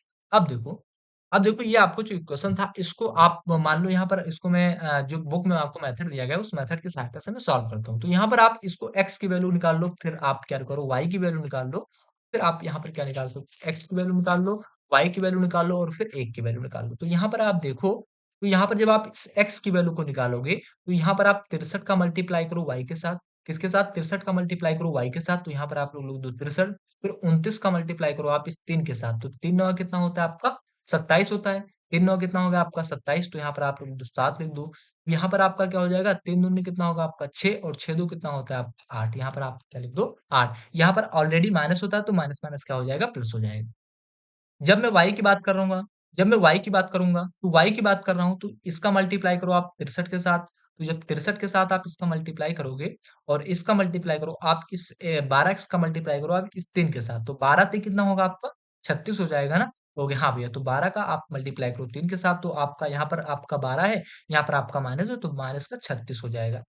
अब देखो ये आपको जो इक्वेशन था, इसको आप मान लो यहाँ पर, इसको मैं जो बुक में आपको मेथड दिया गया है उस मेथड की सहायता से मैं सॉल्व करता हूँ। तो यहाँ पर आप इसको x की वैल्यू निकाल लो, फिर आप क्या करो, y की वैल्यू निकाल लो, फिर आप यहाँ पर क्या निकाल सकते हो, x की वैल्यू निकाल लो, y की वैल्यू निकाल लो और फिर 1 की वैल्यू निकाल लो। तो यहाँ पर आप देखो, तो यहाँ पर जब आप इस x की वैल्यू को निकालोगे, तो यहाँ पर आप 63 का मल्टीप्लाई करो y के साथ। किसके साथ? 63 का मल्टीप्लाई करो y के साथ। तो यहाँ पर आप लोग लिख दो 63, फिर 29 का मल्टीप्लाई करो आप इस 3 के साथ। तो 3 9 कितना होता है आपका? 27 होता है। 3 9 कितना होगा आपका? 27। तो यहाँ पर आप लोग 7 लिख दो। यहाँ पर आपका क्या हो जाएगा? 3 दूनी कितना होगा आपका? 6 और 6 दो कितना होता है आपका? 8। यहाँ पर आप क्या लिख दो? 8। यहाँ पर ऑलरेडी माइनस होता है तो माइनस माइनस क्या हो जाएगा? प्लस हो जाएगा। जब मैं y की बात कर रहा हूँ जब मैं y की बात करूँगा, तो y की बात कर रहा हूँ, तो इसका मल्टीप्लाई करो आप 63 के साथ। तो जब 63 के साथ आप इसका मल्टीप्लाई करोगे और इसका मल्टीप्लाई करो आप इस 12x का मल्टीप्लाई करो आप इस 3 के साथ, तो 12 3 कितना होगा आपका? 36 हो जाएगा ना? कहोगे हाँ भैया, तो 12 का आप मल्टीप्लाई करो 3 के साथ, तो आपका यहाँ पर आपका 12 है, यहाँ पर आपका माइनस है, तो माइनस का 36 हो जाएगा।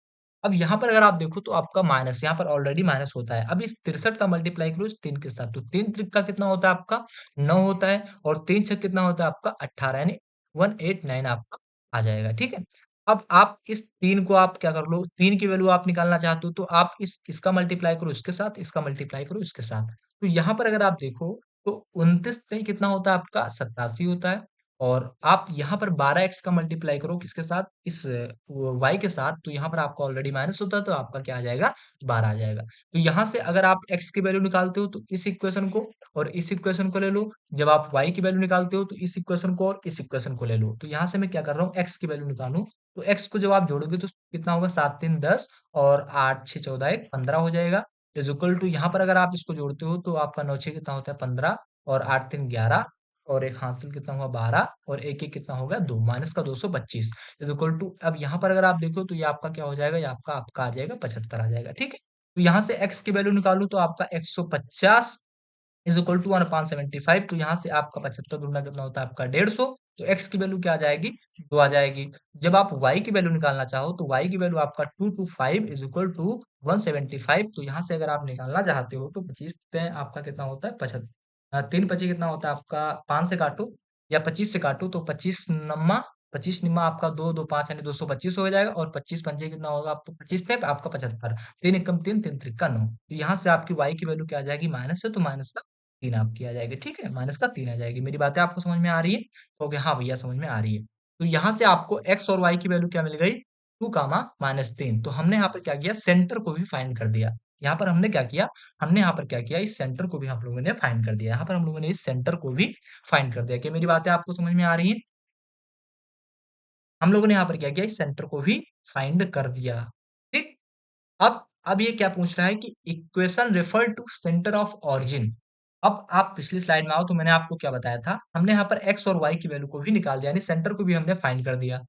अब यहाँ पर अगर आप देखो तो आपका माइनस, यहाँ पर ऑलरेडी माइनस होता है। अब इस 63 का मल्टीप्लाई करो इस 3 के साथ, तो 3 त्रिक का कितना होता है आपका? 9 होता है और 3 छक कितना होता है आपका? 18, यानी 189 आपका आ जाएगा। ठीक है। अब आप इस 3 को आप क्या कर लो, 3 की वैल्यू आप निकालना चाहते हो तो आप इसका मल्टीप्लाई करो इसके साथ, इसका मल्टीप्लाई करो इसके साथ। तो यहाँ पर अगर आप देखो तो 29 से कितना होता है आपका? 87 होता है। और आप यहाँ पर 12x का मल्टीप्लाई करो किसके साथ? इस y के साथ। तो यहाँ पर आपका ऑलरेडी माइनस होता है तो आपका क्या आ जाएगा? 12 आ जाएगा। तो यहाँ से अगर आप x की वैल्यू निकालते हो तो इस इक्वेशन को और इस इक्वेशन को ले लो। जब आप y की वैल्यू निकालते हो तो इस इक्वेशन को और इस इक्वेशन को ले लो। तो यहाँ से मैं क्या कर रहा हूँ, x की वैल्यू निकालूं, तो x को जब आप जोड़ोगे तो कितना होगा? 7 3 10 और 8 6 14 1 15 हो जाएगा। इज इक्वल टू, यहाँ पर अगर आप इसको जोड़ते हो तो आपका 9 6 कितना होता है? 15 और 8 3 11 और एक हासिल कितना हुआ? 12 और एक एक कितना होगा? 2, माइनस का 225 इज इक्वल टू, अब यहाँ पर अगर आप देखो तो ये आपका क्या हो जाएगा? ये आपका आपका आ जाएगा 75 आ जाएगा। ठीक है। तो यहाँ से x की वैल्यू निकालू तो आपका 150 इज इक्वल टू 1/75। तो यहाँ से आपका 75 गुना कितना होता है आपका? 150। तो x की वैल्यू क्या आ जाएगी? 2 आ जाएगी। जब आप y की वैल्यू निकालना चाहो तो y की वैल्यू आपका 225 इज इक्वल टू 175। तो यहाँ से अगर आप निकालना चाहते हो तो 25 पे आपका कितना होता है? 75। 3 25 कितना होता है आपका? 5 से काटो या 25 से काटो, तो 25 निम्मा आपका 2 2 5 यानी 225 हो जाएगा और 25 पंजे कितना होगा आपको? 25 थे आपका 75। 3 एकम 3 3 त्रिका 9। तो यहाँ से आपकी y की वैल्यू क्या आ जाएगी? माइनस है तो माइनस का 3 आपकी आ जाएगी। ठीक है, माइनस का 3 आ जाएगी। मेरी बातें आपको समझ में आ रही है? कहोगे हाँ भैया समझ में आ रही है। तो यहाँ से आपको x और y की वैल्यू क्या मिल गई? 2 कामा माइनस 3। तो हमने यहाँ पर क्या किया? सेंटर को भी फाइंड कर दिया। यहाँ पर हमने क्या किया? हमने यहाँ पर क्या किया? इस सेंटर को भी हम लोगों ने फाइंड कर दिया। यहाँ पर हम लोगों ने इस सेंटर को भी फाइंड कर दिया। क्या मेरी बातें आपको समझ में आ रही है? हम लोगों ने यहाँ पर क्या किया? इस सेंटर को भी फाइंड कर दिया। ठीक। अब ये क्या पूछ रहा है कि equation refer to centre of origin. अब आप पिछली स्लाइड में आओ तो मैंने आपको क्या बताया था? हमने यहाँ पर x और y की वैल्यू को भी निकाल दिया, यानी सेंटर को भी हमने फाइंड कर दिया।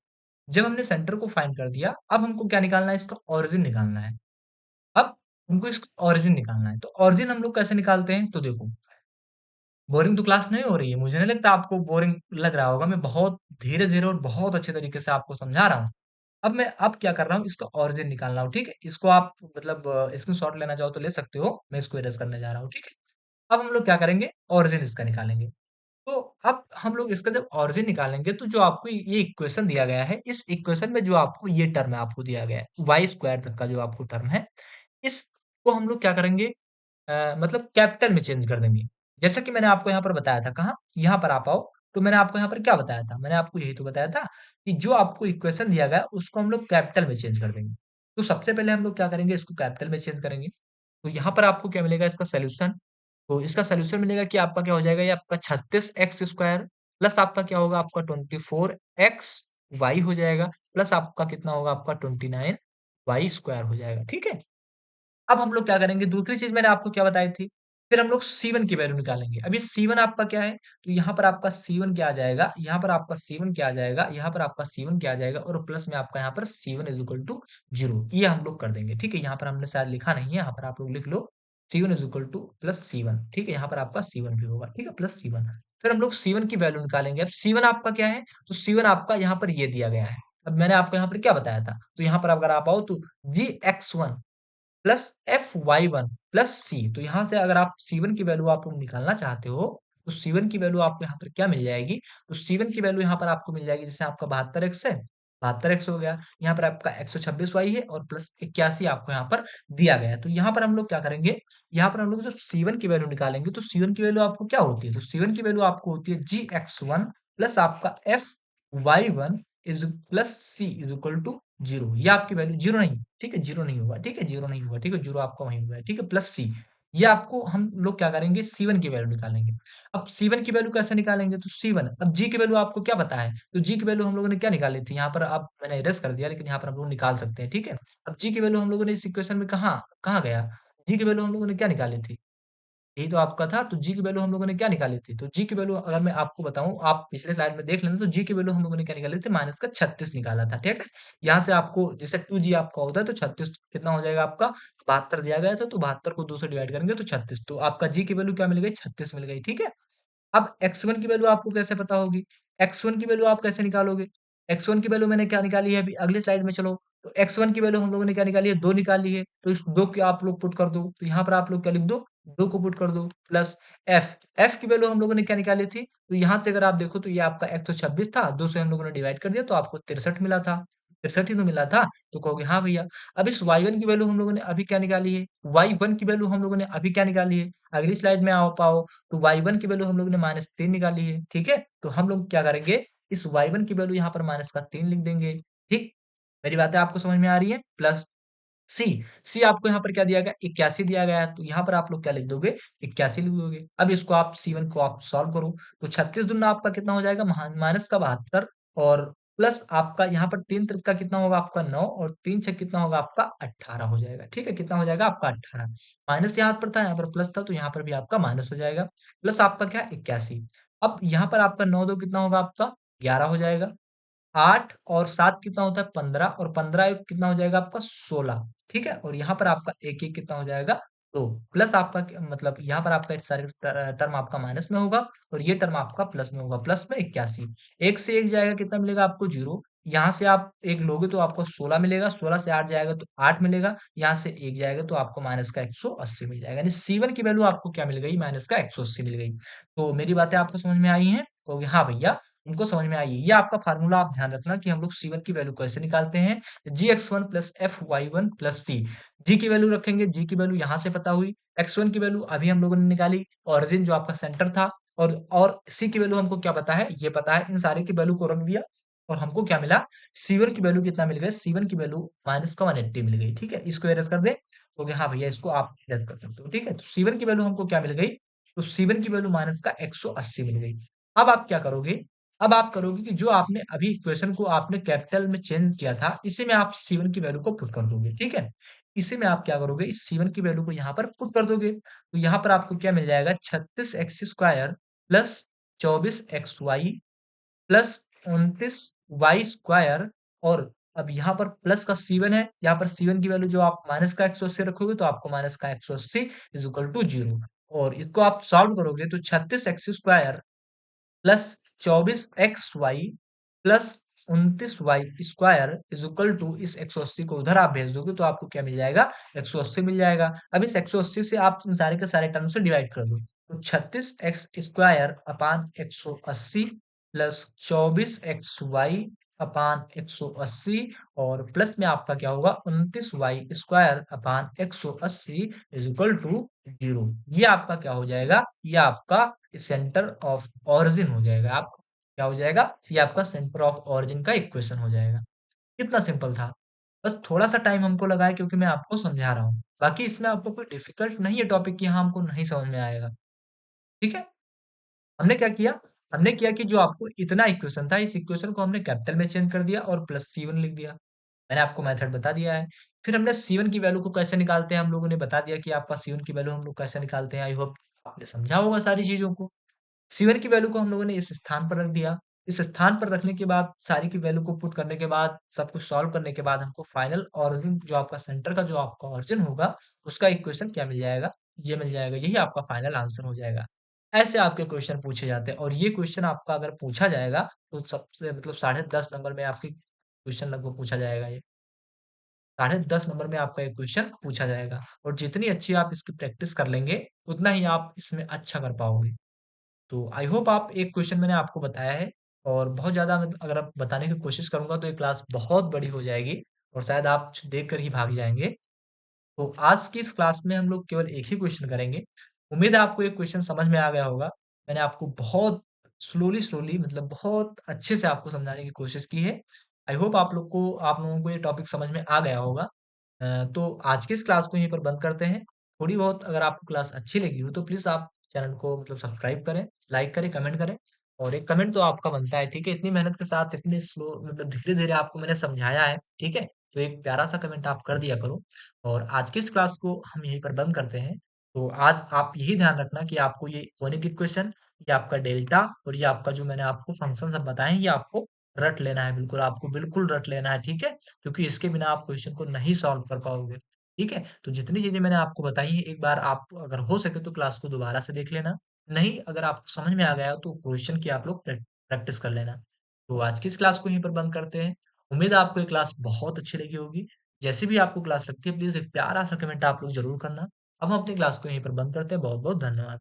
जब हमने सेंटर को फाइंड कर दिया, अब हमको क्या निकालना है? इसका ऑरिजिन निकालना है। अब हमको इसका ऑरिजिन निकालना है। तो ऑरिजिन हम लोग कैसे निकालते हैं? तो देखो, बोरिंग तो क्लास नहीं हो रही है। मुझे नहीं लगता आपको बोरिंग लग रहा होगा। मैं बहुत धीरे-धीरे और बहुत अच्छे तरीके से आपको समझा रहा हूँ। अब क्या कर रहा हूँ? इसका ऑरिजिन निकाल रहा हूँ। ठीक है? इसको आप मतलब स्क्रीनशॉट लेना चाहो तो ले सकते हो। मैं इसको इरेज़ करने जा रहा हूँ। ठीक है? अब हम लोग क्या करेंगे? ऑरिजिन इसका निकालेंगे। तो अब हम लोग इसका जब ओरिजिन निकालेंगे तो जो आपको ये इक्वेशन दिया गया है, इस इक्वेशन में जो आपको ये टर्म आपको दिया गया है, वाई स्क्वायर तक का जो आपको टर्म है, इसको हम लोग क्या करेंगे मतलब कैपिटल में चेंज कर देंगे। जैसा कि मैंने आपको यहाँ पर बताया था, कहाँ? यहाँ पर आप आओ, तो मैंने आपको यहाँ पर क्या बताया था? मैंने आपको यही तो बताया था कि जो आपको इक्वेशन दिया गया है, उसको हम लोग कैपिटल में चेंज कर देंगे। तो सबसे पहले हम लोग क्या करेंगे, इसको कैपिटल में चेंज करेंगे। तो यहाँ पर आपको क्या मिलेगा इसका सॉल्यूशन, तो इसका सॉल्यूशन मिलेगा कि आपका क्या हो जाएगा, ये आपका 36x स्क्वायर प्लस आपका क्या होगा, आपका 24x वाई हो जाएगा, प्लस आपका कितना होगा, आपका 29 वाई स्क्वायर हो जाएगा, ठीक है? अब हम लोग क्या करेंगे, दूसरी चीज़ मैंने आपको क्या बताई थी, फिर हम लोग C1 की वैल्यू निकालेंगे। अब ये C1 आपका क्या है, तो यहाँ पर आपका C1 क्या आ जाएगा, यहाँ पर आपका C1 क्या आ जाएगा, यहाँ पर आपका C1 क्या आ जाएगा और प्लस में आपका यहाँ पर C1 इज़ इक्वल टू 0 ये हम लोग कर देंगे, ठीक है? यहाँ पर हमने शायद लिखा नहीं है, यहाँ पर आप लोग लिख लो C1 is equal two plus C1 ठीक है? यहाँ पर आपका C1 भी होगा, ठीक है? प्लस C1 फिर हम लोग C1 की वैल्यू निकालेंगे। अब C1 आपका क्या है, तो C1 आपका यहाँ पर ये दिया गया है। अब मैंने आपको यहाँ पर क्या बताया था, तो यहाँ पर अगर आप आओ तो Vx1 plus F Y one plus C तो यहाँ से अगर आप C1 की वैल्यू आप लोग निकालना चाहते हो तो C1 की वैल्यू आपको यहाँ पर क्या मिल जाएगी, तो C1 की वैल्यू यहाँ पर आपको मिल जाएगी, जैसे आपका 72x है, 72x हो गया, यहाँ पर आपका 126y है और प्लस 81 आपको यहाँ पर दिया गया है। तो यहाँ पर हम लोग क्या करेंगे, यहाँ पर हम लोग जब C1 की वैल्यू निकालेंगे तो C1 की वैल्यू आपको क्या होती है, तो C1 की वैल्यू आपको होती है gx1 प्लस आपका F Y one is plus C is equal to 0 ये आपकी वैल्यू 0 नहीं, ठीक है? 0 नहीं होगा, ठीक है? 0 नहीं होगा, ठीक है? 0 आपका वहीं हुआ है, ठीक है? प्लस सी ये आपको हम लोग क्या करेंगे, C1 की वैल्यू निकालेंगे। अब C1 की वैल्यू कैसे निकालेंगे, तो C1 अब G की वैल्यू आपको क्या पता है, तो G की वैल्यू हम लोगों ने क्या निकाली थी, यहाँ पर अब मैंने इरेज़ कर दिया लेकिन यहाँ पर हम लोग निकाल सकते हैं, ठीक है? अब G की वैल्यू हम लोगों ने इस इक्वेशन में कहाँ कहाँ गया? G की वैल्यू हम लोगों ने क्या निकाली थी? यही तो आपका था, तो जी की वैल्यू हम लोगों ने क्या निकाली थी? तो जी की वैल्यू अगर मैं आपको बताऊँ, आप पिछले स्लाइड में देख लेना, तो जी की वैल्यू हम लोगों ने क्या निकाली थी? माइनस का 36 निकाला था, ठीक है? यहाँ से आपको जैसे 2g आपका होता है, तो 36 कितना हो जाएगा आपका? 72 दिया गया था, तो 72 को 2 से डिवाइड करेंगे तो 36 तो आपका जी की वैल्यू क्या मिल गई? 36 मिल गई, ठीक है? अब x1 की वैल्यू आपको कैसे पता होगी? x1 की वैल्यू आप कैसे निकालोगे? x1 की वैल्यू मैंने क्या निकाली है अभी अगली स्लाइड में चलो। तो x1 की वैल्यू हम लोगों ने क्या निकाली है? 2 निकाली है। तो इस 2 को आप लोग पुट कर दो। तो यहाँ पर आप लोग क्या लिख दो? 2 को पुट कर दो प्लस f। f की वैल्यू हम लोगों ने क्या निकाली थी? तो यहाँ से अगर आप देखो तो ये आपका 126 था, 2 से हम लोगों ने डिवाइड कर दिया तो आपको 63 मिला था। 63 ही तो मिला था। तो कहोगे हाँ भैया। अब इस y1 की वैल्यू हम लोगों ने अभी क्या निकाली है? y1 की वैल्यू हम लोगों ने अभी क्या निकाली है? अगली स्लाइड में आओ पाओ तो y1 की वैल्यू हम लोगों ने -3 निकाली है, ठीक है? तो हम लोग क्या करेंगे, इस y1 की वैल्यू यहाँ पर माइनस का 3 लिख देंगे, ठीक? मेरी बातें आपको समझ में आ रही है? प्लस सी, सी आपको यहाँ पर क्या दिया गया? 81 दिया गया है, तो यहाँ पर आप लोग क्या लिख दोगे? 81 लिख दोगे। अब इसको आप C1 को आप सॉल्व करो, तो 36 दूना आपका कितना हो जाएगा? माइनस का 72 और प्लस आपका यहाँ पर 3 तिरका कितना होगा आपका 9 और 3 छक कितना होगा आपका 18 हो जाएगा, ठीक है? कितना हो जाएगा आपका 18 माइनस यहाँ पर था, यहाँ पर प्लस था, तो यहाँ पर भी आपका माइनस हो जाएगा, प्लस आपका क्या 81 अब यहाँ पर आपका 9 दो कितना होगा आपका 11 हो जाएगा। 8 और 7 कितना होता है 15 और 15 एक कितना हो जाएगा आपका 16 ठीक है? और यहाँ पर आपका 1-1 कितना हो जाएगा 2 प्लस आपका मतलब यहाँ पर आपका सारे टर्म आपका माइनस में होगा और ये टर्म आपका प्लस में होगा, प्लस में 81 1 से 1 जाएगा कितना मिलेगा आपको 0 यहाँ से आप 1 लोगे तो आपको 16 मिलेगा, 16 से 8 जाएगा तो 8 मिलेगा, यहाँ से 1 जाएगा तो आपको माइनस का 180 मिल जाएगा। यानी C1 की वैल्यू आपको क्या मिल गई? माइनस का 180 मिल गई। तो मेरी बातें आपको समझ में आई हैं? कहोगे हाँ भैया उनको समझ में आई है। ये आपका फार्मूला आप ध्यान रखना कि हम लोग C1 की वैल्यू कैसे निकालते हैं, gx1 plus F Y one plus C G की वैल्यू रखेंगे, जी की वैल्यू यहाँ से पता हुई, x1 की वैल्यू अभी हम लोगों ने निकाली, ओरिजिन जो आपका सेंटर था और सी की वैल्यू हमको क्या पता है, ये पता है, इन सारे की वैल्यू को रख दिया और हमको क्या मिला, C1 की वैल्यू कितना मिल गया, C1 की वैल्यू माइनस का 180 मिल गई, ठीक है? इसको एरज कर दे तो हाँ भैया इसको आप एरज कर सकते हो, ठीक है? तो C1 की वैल्यू हमको क्या मिल गई, तो C1 की वैल्यू माइनस का 180 मिल गई। अब आप क्या करोगे, अब आप करोगे कि जो आपने अभी इक्वेशन को आपने कैपिटल में चेंज किया था, इसी में आप C1 की वैल्यू को पुट कर दोगे, ठीक है? इसी में आप क्या करोगे, इस C1 की वैल्यू को यहाँ पर पुट कर दोगे, तो यहाँ पर आपको क्या मिल जाएगा 36x square plus 24xy plus 29y square और अब यहाँ पर प्लस का C1 है, यहाँ पर C1 की वैल्यू जो आप माइनस का 180 रखोगे तो आपको माइनस का 180 इज इक्वल टू 0 और इसको आप सॉल्व करोगे तो 36x square plus 24xy plus 29y square is equal to इस 180 को उधर आप भेज दोगे तो आपको क्या मिल जाएगा 180 मिल जाएगा। अब इस 180 से आप इन सारे के सारे टर्म से डिवाइड कर दो तो 36x² / 180 + 24xy/180 और प्लस में आपका क्या होगा 29y² / 180 = 0। ये आपका क्या हो जाएगा? ये आपका सेंटर ऑफ ओरिजिन हो जाएगा। आप क्या हो जाएगा? ये आपका सेंटर ऑफ ओरिजिन का इक्वेशन हो जाएगा। कितना सिंपल था। बस थोड़ा-सा टाइम हमको लगा है क्योंकि मैं आपको समझा रहा हूँ। बाकी इसमें आपको कोई डिफिकल्ट नहीं है टॉपिक कि हाँ, हमको नहीं समझ में आएगा। ठीक है? हमने क्या किया? हमने किया कि जो आपको इतना इक्वेशन था, इस इक्वेशन को हमने कैपिटल में चेंज कर दिया और प्लस C1 लिख दिया। मैंने आपको मेथड बता दिया है। फिर हमने C1 की वैल्यू को कैसे निकालते हैं, हम लोगों ने बता दिया कि आपका C1 की वैल्यू हम लोग कैसे निकालते हैं। आई होप आपने समझा होगा सारी चीज़ों को। C1 की वैल्यू को हम लोगों ने इस स्थान पर रख दिया। इस स्थान पर रखने के बाद सारी की वैल्यू को पुट करने के बाद, सब कुछ सॉल्व करने के बाद हमको फाइनल ओरिजिन जो आपका सेंटर का जो आपका ओरिजिन होगा, उसका इक्वेशन क्या मिल जाएगा? ये मिल जाएगा। यही आपका फाइनल आंसर हो जाएगा। ऐसे आपके क्वेश्चन पूछे जाते हैं और ये क्वेश्चन आपका अगर पूछा जाएगा, तो सबसे मतलब 10.5 नंबर में आपकी क्वेश्चन लगभग पूछा जाएगा ये। 10.5 नंबर में आपका ये क्वेश्चन पूछा जाएगा और जितनी अच्छी आप इसकी प्रैक्टिस कर लेंगे, उतना ही आप इसमें अच्छा कर पाओगे। तो आई होप आप एक क्वेश्चन मैंने आपको बताया है और बहुत ज़्यादा अगर आप बताने की कोशिश करूँगा तो ये क्लास बहुत बड़ी हो जाएगी और शायद आप देख कर ही भाग जाएँगे। तो आज की इस क्लास में हम लोग केवल एक ही क्वेश्चन करेंगे। उम्मीद है आपको ये क्वेश्चन समझ में आ गया होगा। मैंने आपको बहुत स्लोली मतलब बहुत अच्छे से आपको समझाने की कोशिश की है। आई होप आप लोगों को ये टॉपिक समझ में आ गया होगा। तो आज की इस क्लास को यहीं पर बंद करते हैं। थोड़ी बहुत अगर आपको क्लास अच्छी लगी हो तो प्लीज़ आप चैनल को मतलब सब्सक्राइब करें, लाइक करें, कमेंट करें और एक कमेंट तो आपका बनता है, ठीक है? इतनी मेहनत के साथ इतनी स्लो मतलब धीरे-धीरे आपको मैंने समझाया है, ठीक है? तो एक प्यारा-सा कमेंट आप कर दिया करो। और आज की इस क्लास को हम यहीं पर बंद करते हैं। तो आज आप यही ध्यान रखना कि आपको ये कोनिक इक्वेशन, ये आपका डेल्टा और ये आपका जो मैंने आपको फंक्शन सब बताए हैं, ये आपको रट लेना है बिल्कुल, आपको बिल्कुल रट लेना है, ठीक है? क्योंकि इसके बिना आप क्वेश्चन को नहीं सॉल्व कर पाओगे, ठीक है? तो जितनी चीज़ें मैंने आपको बताई हैं, एक बार आप अगर हो सके तो क्लास को दोबारा से देख लेना। नहीं, अगर आपको समझ में आ गया हो तो क्वेश्चन की आप लोग प्रैक्टिस कर लेना। तो आज की इस क्लास को यहीं पर बंद करते हैं। उम्मीद है आपको ये क्लास बहुत अच्छी लगी होगी। जैसे भी आपको क्लास लगती है प्लीज़ एक प्यारा-सा कमेंट आप लोग ज़रूर करना। अब हम अपनी क्लास को यहीं पर बंद करते हैं। बहुत-बहुत धन्यवाद।